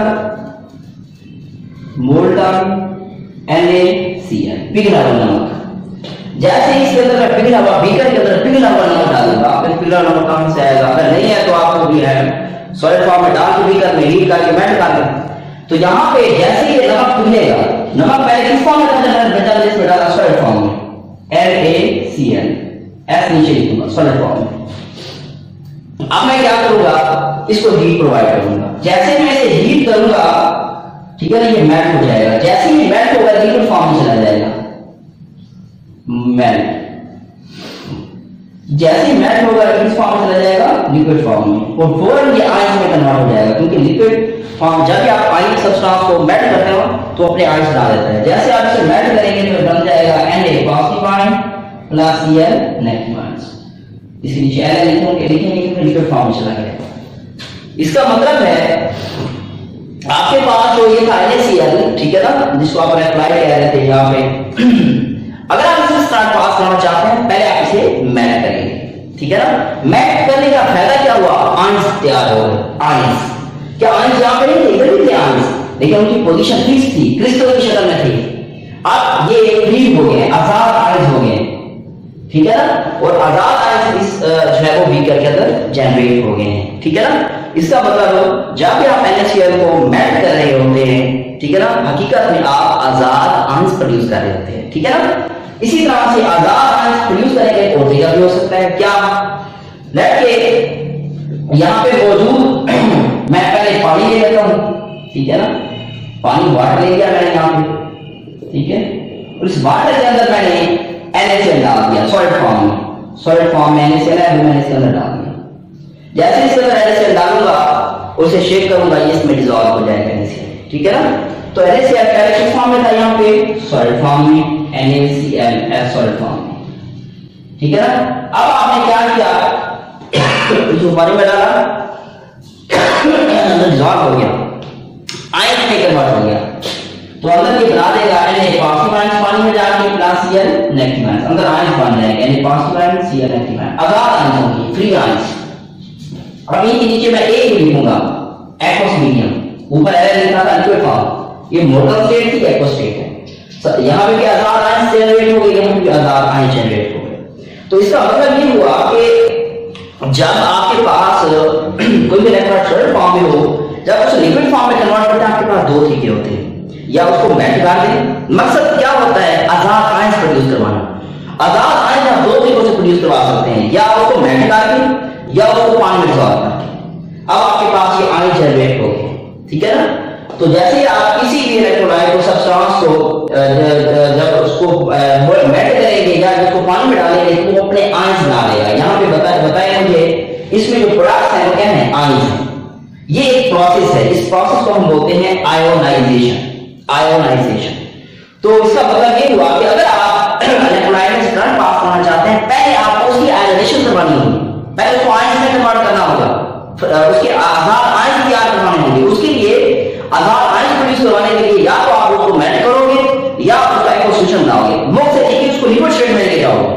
NaCl पिघला हुआ नमक। जैसे इसके अंदर पिघला हुआ बीकर के अंदर पिघला हुआ नमक डालूंगा, आपने पिघला नमक कहां से आएगा, अगर नहीं है तो आपको भी है सॉलिड फॉर्म में डाल के बीकर में हीट करके मेल्ट कर दें। तो यहां पे जैसे ये नमक पिघलेगा, नमक पहले किस फॉर्म में था जब मैंने इसमें डाला सॉलिड फॉर्म में NaCl एस नीचे लिखूंगा सॉलिड फॉर्म में। अब मैं क्या करूंगा, इसको हीट प्रोवाइड करूंगा। जैसे मैं इसे हीट करूंगा, ठीक है ना, ये मेल्ट हो जाएगा। जैसे ही मेल्ट होगा लिक्विड फॉर्म में चला जाएगा, मेल्ट। जैसे ही मेल्ट होगा किस फॉर्म में चला जाएगा, लिक्विड फॉर्म में, और फौरन ये आयंस में कन्वर्ट हो जाएगा, क्योंकि लिक्विड फॉर्म जब भी आप आयनिक सब्सटेंस को मेल्ट करते हो तो अपने आयंस डाल देता है। जैसे आप इसे मेल्ट करेंगे तो बन जाएगा Na positive ion plus Cl negative ions. इसके नीचे Na लिखेंगे फिर लिक्विड फॉर्म में चला गया। इसका मतलब है आपके पास जो ये था NaCl, ठीक है ना, जिसको आप अप्लाई कर रहे थे यहाँ पे, अगर आप इसे स्टार्ट पास करना चाहते हैं पहले आप इसे मेल्ट करेंगे, ठीक है ना। मेल्ट करने का फायदा क्या हुआ, आयंस तैयार हो गए। आयंस क्या आयंस यहाँ पे नहीं, इधर भी थे आयंस, लेकिन उनकी पोजीशन फिक्स थी, क्रिस्टल की शक्ल में थी। अब ये फ्री हो गए, आजाद आयंस हो गए, ठीक है ना, और आजाद आयंस इस जो है वो बीकर के अंदर जनरेट हो गए हैं, ठीक है ना। इसका मतलब जब भी आप NaCl को मेल्ट कर रहे होते हैं, ठीक है ना, हकीकत में आप आजाद आयंस प्रोड्यूस कर रहे होते हैं, ठीक है ना। इसी तरह से आजाद आयंस प्रोड्यूस करने का एक और तरीका भी हो सकता है, क्या, लेट के यहां पे मौजूद मैं पहले पानी ले लेता हूं, ठीक है ना, पानी वाटर ले लिया मैंने यहां पे, ठीक है, और इस वाटर के अंदर मैंने NaCl डाल दिया सॉलिड फॉर्म में। सॉलिड फॉर्म में NaCl है, मैंने इसके अंदर डाल दिया। जैसे इसके अंदर NaCl डालूंगा, उसे शेक करूंगा, ये इसमें डिसॉल्व हो जाएगा NaCl, ठीक है ना। तो NaCl पहले किस फॉर्म में था, यहाँ पे सॉलिड फॉर्म में, NaCl सॉलिड फॉर्म में, ठीक है ना। अब आपने क्या किया, जो पानी में डाला डिसॉल्व हो गया, आयन में कन्वर्ट हो गया, तो अंदर ये बना देगा Na पॉजिटिव आयन पानी में जाके प्लस Cl नेगेटिव आयन, अंदर आयन बन जाएगा Na positive ion Cl negative ion, आजाद आयन होंगे, फ्री आयंस। अब इनके नीचे मैं A लिखूंगा, एक्वस मीडियम, ऊपर L लिखा था लिक्विड फॉर्म, ये मोर्टल स्टेट थी, एक्वस स्टेट है। यहाँ पे भी आजाद आयन जनरेट हो गए, यहाँ पे भी आजाद आयन जनरेट हो गए। तो इसका मतलब ये हुआ कि जब आपके पास कोई भी इलेक्ट्रोलाइट सॉलिड फॉर्म में हो, जब उसे लिक्विड फॉर्म में कन्वर्ट करते हैं, आपके पास दो तरीके होते हैं, या उसको मेल्ट कर दें। मकसद क्या होता है, आजाद आयंस प्रोड्यूस करवाना। आजाद आयंस आप दो तरीकों से प्रोड्यूस करवा सकते हैं, या उसको मेल्ट करके या उसको पानी में डिसॉल्व करके। अब आपके पास ये आयन जनरेट हो गए, ठीक है ना। तो जैसे आप किसी भी इलेक्ट्रोलाइट को सब्सटेंस को जब उसको मेल्ट करेंगे या उसको पानी में डालेंगे तो वो अपने आयंस बना लेगा। यहाँ पे बताएं मुझे, इसमें जो प्रोडक्ट्स हैं वो क्या है, आयंस हैं। ये एक प्रोसेस है, इस प्रोसेस को हम बोलते हैं आयोनाइजेशन। आयोनाइजेशन। तो इसका मतलब ये हुआ कि अगर आप इलेक्ट्रोलाइट में करंट पास करना चाहते हैं, पहले आपको उसकी आयोनाइजेशन करवानी होगी, पहले उसको आयंस में कन्वर्ट करना होगा, उसके आजाद आयंस तैयार करवाने होंगे। उसके लिए आजाद आयंस प्रोड्यूस करवाने के लिए या तो आप उसको मेल्ट करोगे या उसका एक सोल्यूशन बनाओगे, मुख्य से ठीक है उसको लिक्विड स्टेट में लेके जाओगे।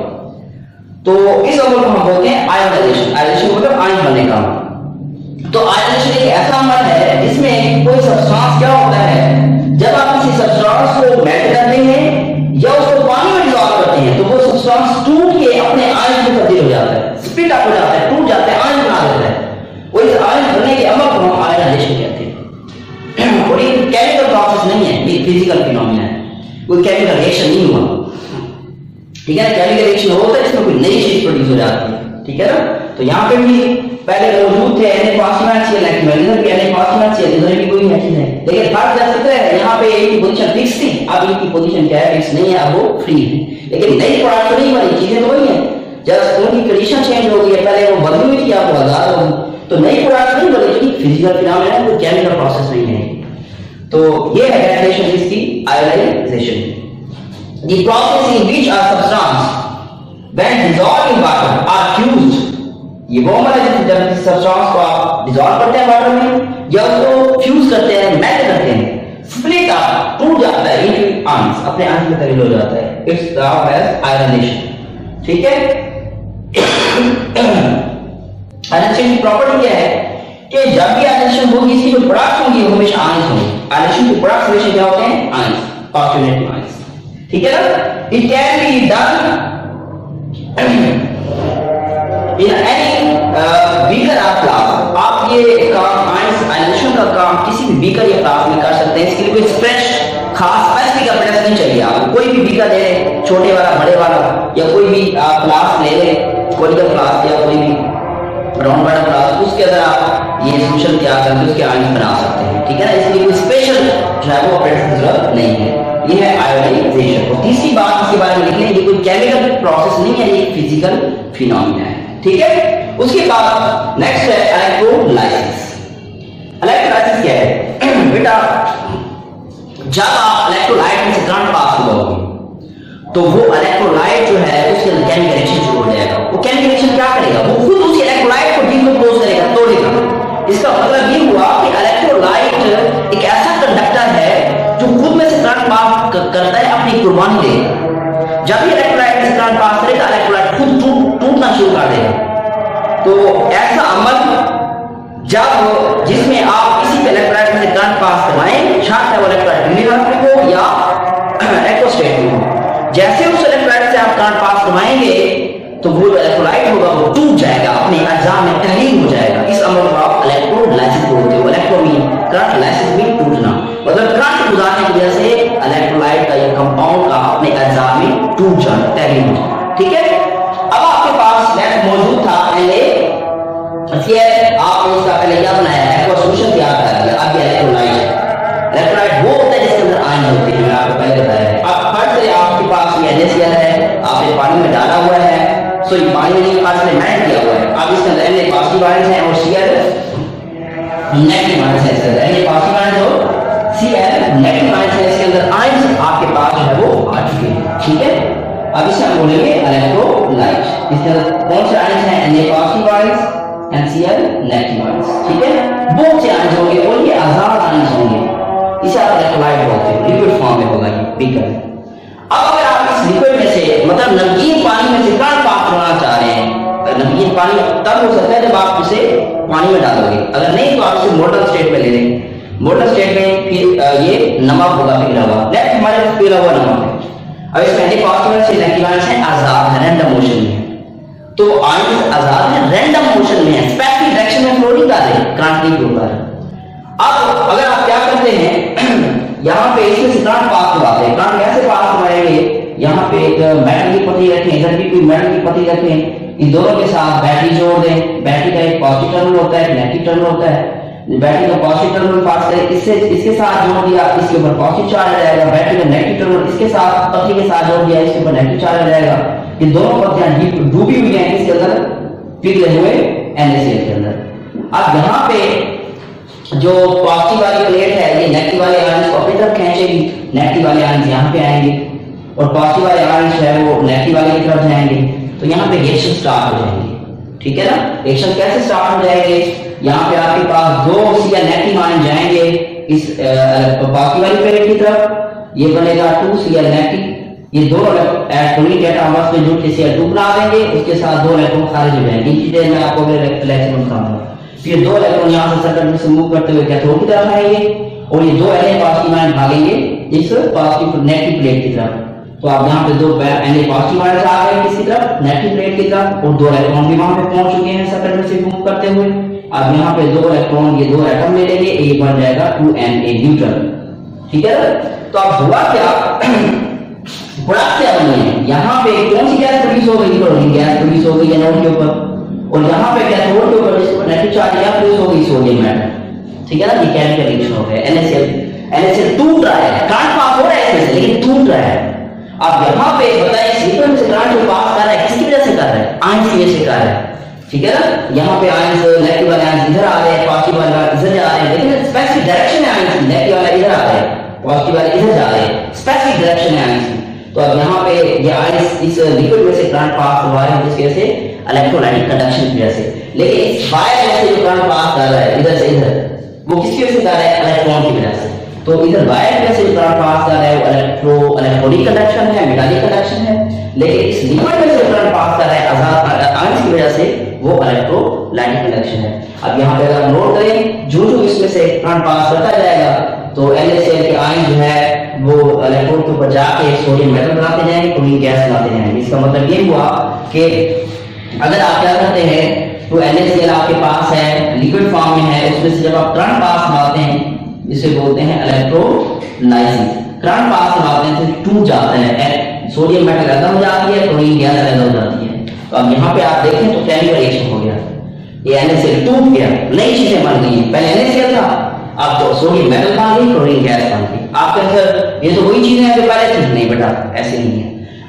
तो इस अमल को हम बोलते हैं आयोनाइजेशन। आयोनाइजेशन मतलब आयंस बनने का। तो आयोनाइजेशन एक ऐसा अमल है जिसमें कोई सब्सटेंस क्या होता है, जब आप किसी सब्सटेंस को मेल्ट करते हैं या उसको पानी में डिसॉल्व करते हैं तो वो सब्सटेंस टूट के अपने आयन में तब्दील हो जाता है, स्प्लिट अप हो जाता है, टूट जाता है, आयन बना देता है। वो इस आयन बनने के अमल को हम आयोनाइजेशन कहते हैं। और ये केमिकल प्रोसेस नहीं है, ये फिजिकल फिनोमेना है, कोई केमिकल रिएक्शन नहीं हुआ, ठीक है ना। केमिकल रिएक्शन होता है इसमें कोई नई चीज प्रोड्यूस हो जाती है, ठीक है ना। तो यहाँ पे भी पहले मौजूद थे Na positive ion Cl negative ion, इधर भी Na पॉजिटिव आयन Cl, इधर भी कोई नहीं है, लेकिन फर्क जैसे इतना है, यहाँ पे एक की पोजीशन फिक्स थी, अब इनकी पोजीशन क्या है, फिक्स नहीं है, अब वो फ्री है। लेकिन नई प्रोडक्ट तो नहीं बनी, चीजें तो वही है, जस्ट उनकी कंडीशन चेंज हो गई है, पहले वो बदली हुई थी, आपको आजाद होगी, तो नई प्रोडक्ट नहीं बनी, क्योंकि फिजिकल फिनोमेना है, वो केमिकल प्रोसेस नहीं है। तो ये है डेफिनेशन इसकी, ionisation. The process in which a substance when dissolved in water are fused, ये वो हमारा जब सब्सटेंस को आप डिसॉल्व करते हैं वाटर में या उसको फ्यूज करते हैं, मेल्ट करते हैं, स्प्लिट अप, टूट जाता है इनटू आयंस, अपने आयंस में तब्दील हो जाता है। इट्स नाउन एज आयोनाइजेशन, ठीक है। आयोनाइजेशन की प्रॉपर्टी क्या है कि जब भी आयोनाइजेशन होगी इसकी जो प्रोडक्ट्स होंगी वो हमेशा आयंस होंगे। आयोनाइजेशन के प्रोडक्ट्स हमेशा क्या होते हैं, आयंस, पॉजिटिव नेगेटिव आयंस, ठीक है ना। It can be done in any beaker of glass. आप ये काम आयंस आयोनाइजेशन का काम किसी भी बीकर या ग्लास में कर सकते हैं। इसके लिए कोई खास स्पेसिफिक अपेरेंस नहीं चाहिए आपको। कोई भी बीकर ले लें, छोटे वाला, बड़े वाला, या कोई भी आप फ्लास्क ले लें, कोनिकल फ्लास्क या कोई भी राउंड वाला फ्लास्क, उसके अंदर आप ये सोल्यूशन तैयार करके उसके आयंस बना सकते हैं, ठीक है ना। इसलिए कोई स्पेशल जो है वो अपेरेंस की जरूरत नहीं है। ये है आयोडाइजेशन। और तीसरी बात इसके बारे में लिखनी है, ये कोई केमिकल प्रोसेस नहीं है, ये फिजिकल फिनोमेना है, ठीक है। उसके बाद नेक्स्ट है इलेक्ट्रोलाइसिस। इलेक्ट्रोलाइसिस क्या है बेटा, जब आप इलेक्ट्रोलाइट में से करंट पास करोगे तो वो इलेक्ट्रोलाइट जो है उसके अंदर केमिकल रिएक्शन शुरू हो जाएगा। वो केमिकल रिएक्शन क्या करेगा, वो खुद उस इलेक्ट्रोलाइट को डिकम्पोज करेगा, तोड़ेगा। इसका मतलब ये हुआ कि इलेक्ट्रोलाइट एक ऐसा कंडक्टर है जो खुद में से करंट पास करता है, अपनी कुर्बानी देगा। जब ये इलेक्ट्रोलाइट में से करंट पास करेगा, इलेक्ट्रोलाइट खुद टूटना शुरू कर देगा। तो ऐसा अमल जब जिसमें आप किसी पे इलेक्ट्रोलाइट में से करंट पास करवाएं, शायद वो इलेक्ट्रोलाइट यूनिवर्सल में हो या इलेक्ट्रोस्टेट में हो, जैसे उस इलेक्ट्रोलाइट से आप करंट पास करवाएंगे तो वो इलेक्ट्रोलाइट होगा वो टूट जाएगा, अपने अज्जा में तहलील हो जाएगा। इस अमल को आप इलेक्ट्रोलाइसिस बोलते हो। Electro mean current, lysis mean टूटना, मतलब करंट गुजारने की वजह से इलेक्ट्रोलाइट का या कंपाउंड का अपने अज्जा में टूट जाना, तहलील हो जाना, ठीक है। अब आपके पास नेक्स्ट मौजूद था आपने इसका पहले क्या बनाया है, एक्वा सोल्यूशन तैयार कर लिया। अब ये इलेक्ट्रोलाइट है। इलेक्ट्रोलाइट वो होता है जिसके अंदर आयन होते हैं, मैंने आपको पहले बताया है। अब फर्स्ट से आपके पास ये NaCl है, आपने पानी में डाला हुआ है, सो ये पानी में नहीं, फर्स्ट में मेल्ट किया हुआ है। अब इसके अंदर Na पॉजिटिव आयन है और Cl नेगेटिव आयन है। इसके अंदर Na पॉजिटिव आयन और Cl नेगेटिव आयन है। इसके अंदर आयन आपके पास जो है वो आ चुके हैं, ठीक है। अब इसे हम बोलेंगे इलेक्ट्रोलाइट। इसके अंदर कौन से आयन है, Na positive ion and Cl negative ions, ठीक है। बहुत से आयंस होंगे और ये आजाद आयंस होंगे, इसे आप इलेक्ट्रोलाइट बोलते हैं। लिक्विड फॉर्म में होगा ये बीकर। अब अगर आप इस लिक्विड में से मतलब नमकीन पानी में से करंट पास करना चाह रहे हैं, नमकीन पानी तब हो सकता है जब आप इसे पानी में डालोगे, अगर नहीं तो आप इसे मोटर स्टेट में ले लेंगे। मोटर स्टेट में फिर ये नमक होगा पिघला हुआ, नेक्स्ट हमारे पास पिघला हुआ नमक है। अब इसमें Na पॉजिटिव से नेगेटिव आयंस है, आजाद है, रैंडम मोशन में है। तो आयंस आजाद है, रैंडम मोशन में है, स्पेसिफिक डायरेक्शन में फ्लो नहीं कर रहे, करंट नहीं फ्लो कर रहे। अब अगर आप क्या करते हैं, यहाँ पे इसमें से करंट पास करवाते हैं। करंट कैसे पास करवाएंगे, यहाँ पे एक मेटल की पत्ती रखें, इधर भी कोई मेटल की पत्ती रखें, इन दोनों के साथ बैटरी जोड़ दें। बैटरी का एक पॉजिटिव टर्मिनल होता है, एक नेगेटिव टर्मिनल होता है। बैटरी का पॉजिटिव टर्मिनल पास करें, इससे इसके साथ जोड़ दिया, इसके ऊपर पॉजिटिव चार्ज आ जाएगा। बैटरी का नेगेटिव टर्मिनल इसके साथ पत्ती के साथ जोड़ दिया, इसके ऊपर नेगेटिव चार्ज आ जाएगा। ये दोनों पत्तियां डूबी हुई हैं इसके अंदर पिघले हुए NaCl के अंदर। अब यहाँ पे जो पॉजिटिव वाली प्लेट है ये नेगेटिव वाले आयंस को अपनी तरफ खींचेगी, नेगेटिव वाले आयंस यहाँ पे आएंगे और पॉजिटिव वाले आयंस है वो नेगेटिव वाले की तरफ जाएंगे। तो यहाँ पे रिएक्शन स्टार्ट हो जाएंगे, ठीक है ना। रिएक्शन कैसे स्टार्ट हो जाएंगे, यहाँ पे आपके पास दो Cl नेगेटिव आयन जाएंगे इस पॉजिटिव वाली प्लेट की तरफ, ये बनेगा 2Cl नेगेटिव। ये दो इलेक्ट्रॉनिक एटम आपस में जुड़ के Cl2 बना देंगे, उसके साथ दो इलेक्ट्रॉन खारिज हो जाएंगे। इसी तरह मैं आपको अगले लेक्चर में बताऊंगा। फिर दो इलेक्ट्रॉन यहाँ से सर्किट से मूव करते हुए कैथोड की तरफ आएंगे और ये दो Na पॉजिटिव आयन भागेंगे इस पॉजिटिव नेगेटिव प्लेट की तरफ। तो आप यहाँ पे दो Na पॉजिटिव आयन आ गए किसी तरफ, नेगेटिव प्लेट की तरफ, और दो इलेक्ट्रॉन भी वहां पे पहुंच चुके हैं सर्किट में से मूव करते हुए। अब यहाँ पे दो इलेक्ट्रॉन ये दो एटम ले लेंगे, ये बन जाएगा 2Na न्यूट्रल, ठीक है। तो अब हुआ क्या, प्रोडक्ट क्या बनी है, यहाँ पे कौन सी गैस प्रोड्यूस हो गई, क्लोरीन गैस प्रोड्यूस हो गई एनोड के ऊपर, और यहाँ पे कैथोड के ऊपर जिसको नेगेटिव चार्ज या प्रोड्यूस हो गई सोडियम एटम, ठीक है ना। ये केमिकल रिएक्शन हो गया। NaCl टूट रहा है, करंट पास हो रहा है इसमें से लेकिन टूट रहा है। अब यहाँ पे बताइए इस लिक्विड में से करंट जो पास कर रहा है किसकी वजह से कर रहा है, आयंस की वजह से कर रहा है, ठीक है ना। यहाँ पे आयंस नेगेटिव वाले आयंस इधर आ रहे हैं, पॉजिटिव वाले इधर जा रहे हैं, लेकिन स्पेसिफिक डायरेक्शन है आयंस, नेगेटिव वाले इधर आ रहे हैं, पॉजिटिव वाले इधर जा रहे हैं, स्पेसिफिक डायरेक्शन है आयंस। तो अब यहाँ पे ये आयंस इस लिक्विड में से करंट पास हो रहा है जिसकी वजह से इलेक्ट्रोलाइटिक कंडक्शन की वजह से, लेकिन इस वायर में से जो करंट पास कर रहा है इधर से इधर, वो किसकी वजह से कर रहा है, इलेक्ट्रॉन की वजह से। तो इधर वायर में से जो करंट पास कर रहा है वो इलेक्ट्रोनिक कंडक्शन है, मेटालिक कंडक्शन है, लेकिन इस लिक्विड में से जो करंट पास कर रहा है आजाद आयंस की वजह से वो इलेक्ट्रोलाइटिक कंडक्शन है। अब यहाँ पे अगर नोट करें, जो जो इसमें से करंट पास करता जाएगा तो NaCl के आयन जो है वो इलेक्ट्रोड के ऊपर जाके सोडियम मेटल बनाते जाएंगे, क्लोरीन गैस बनाते जाएंगे। इसका मतलब ये हुआ कि अगर आप क्या करते हैं तो NaCl आपके पास है, लिक्विड फॉर्म में है, उसमें से जब आप करंट पास कराते हैं इसे बोलते हैं इलेक्ट्रोलाइसिस। करंट पास के माध्यम से टूट जाता है, सोडियम मेटल अलग हो जाती है, क्लोरीन गैस अलग हो जाती है। तो अब यहाँ पे आप देखें तो केमिकल रिएक्शन हो गया, ये NaCl टूट गया, नई चीजें बन गई हैं। पहले NaCl था, अब तो सोडियम मेटल बन गई, क्लोरीन गैस बन गई। आपके अंदर ये तो वही चीजें हैं जो पहले थी, नहीं बेटा ऐसे नहीं है।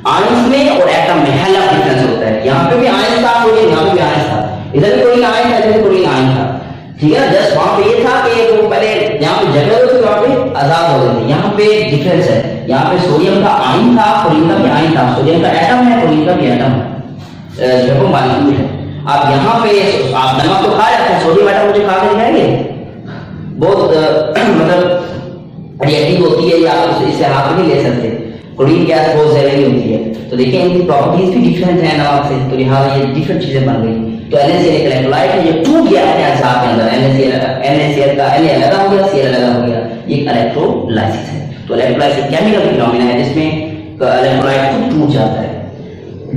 आयंस में और एटम में हेल ऑफ डिफरेंस होता है, यहाँ पे भी आयंस था, सोडियम यहाँ पे भी आयंस था, इधर भी क्लोरीन आयन था, इधर भी क्लोरीन आयन था, ठीक है। जस्ट वहां पे ये था कि वो पहले यहाँ पे जगह होती थी, वहां पे आजाद हो गए थे। यहाँ पे डिफरेंस है, यहाँ पे सोडियम का आयन था, क्लोरीन का भी आयन था, सोडियम का एटम है, क्लोरीन का भी एटम है, जो मॉलिक्यूल है। अब यहाँ पे आप नमक तो खा जाते हैं, सोडियम एटम मुझे खा के दिखाएंगे, बहुत मतलब रिएक्टिव होती है, या इससे हाथ नहीं ले सकते। क्लोरीन गैस बहुत जहरीली होती है, तो देखिए इनकी प्रॉपर्टीज भी डिफरेंट है नमक से, तो लिहाजा ये डिफरेंट चीजें बन गई। तो NaCl एक इलेक्ट्रोलाइट है जो टूट गया है अज़ाब के अंदर, NaCl का Na अलग हो गया, Cl अलग हो गया, ये इलेक्ट्रोलाइसिस है। तो इलेक्ट्रोलाइसिस केमिकल फिनोमेना है जिसमें इलेक्ट्रोलाइट टूट जाता है।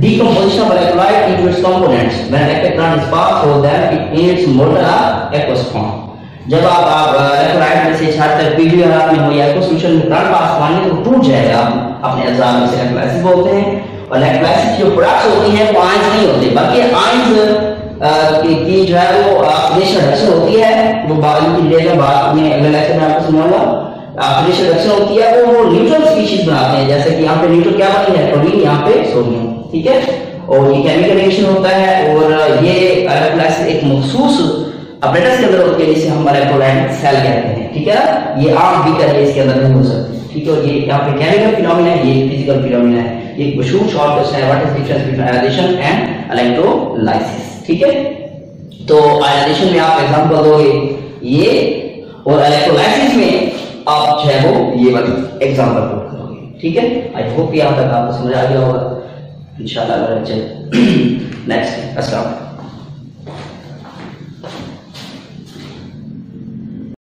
Decomposition of electrolyte into its components when electric current is passed through them in its molten aqueous form। जब आप इलेक्ट्रोलाइट में से छात्र पीडी हालत में हो या एक्वस सॉल्यूशन में करंट पास करवाएंगे तो टूट जाएगा, अपने अज़ाब में से इलेक्ट्रोलाइसिस बोलते हैं। और इलेक्ट्रोलाइसिस जो प्रोडक्ट्स होती हैं वो आयंस नहीं होते, बल्कि आयंस की जो है वो ऑक्सीडेशन रिएक्शन होती है, वो बाद की डिटेल में बाद में अगले लेक्चर में आपको सुनाऊंगा। ऑक्सीडेशन रिएक्शन होती है वो न्यूट्रल स्पीशीज बनाते हैं, जैसे कि यहाँ पे न्यूट्रल क्या बनी है, क्लोरीन, यहाँ पे सोडियम, ठीक है। और ये केमिकल रिएक्शन होता है, और ये इलेक्ट्रोलाइसिस एक मखसूस अपरेटस के अंदर होती है जिसे हम इलेक्ट्रोलाइट सेल कहते हैं, ठीक है। ये आम भी करिए इसके अंदर नहीं हो सकती, ठीक है। और ये यहाँ पे केमिकल फिनोमेना है, ये फिजिकल फिनोमेना है। ये मशहूर शॉर्ट क्वेश्चन है, what is difference between ionisation and electrolysis, ठीक है। तो आयोनाइजेशन में आप एग्जांपल दोगे ये, और इलेक्ट्रोलाइसिस में आप जो है वो ये वाली एग्जांपल करोगे, ठीक है। आई होप यहां तक आपको समझ आ गया होगा इंशाल्लाह। नेक्स्ट अस्सलाम।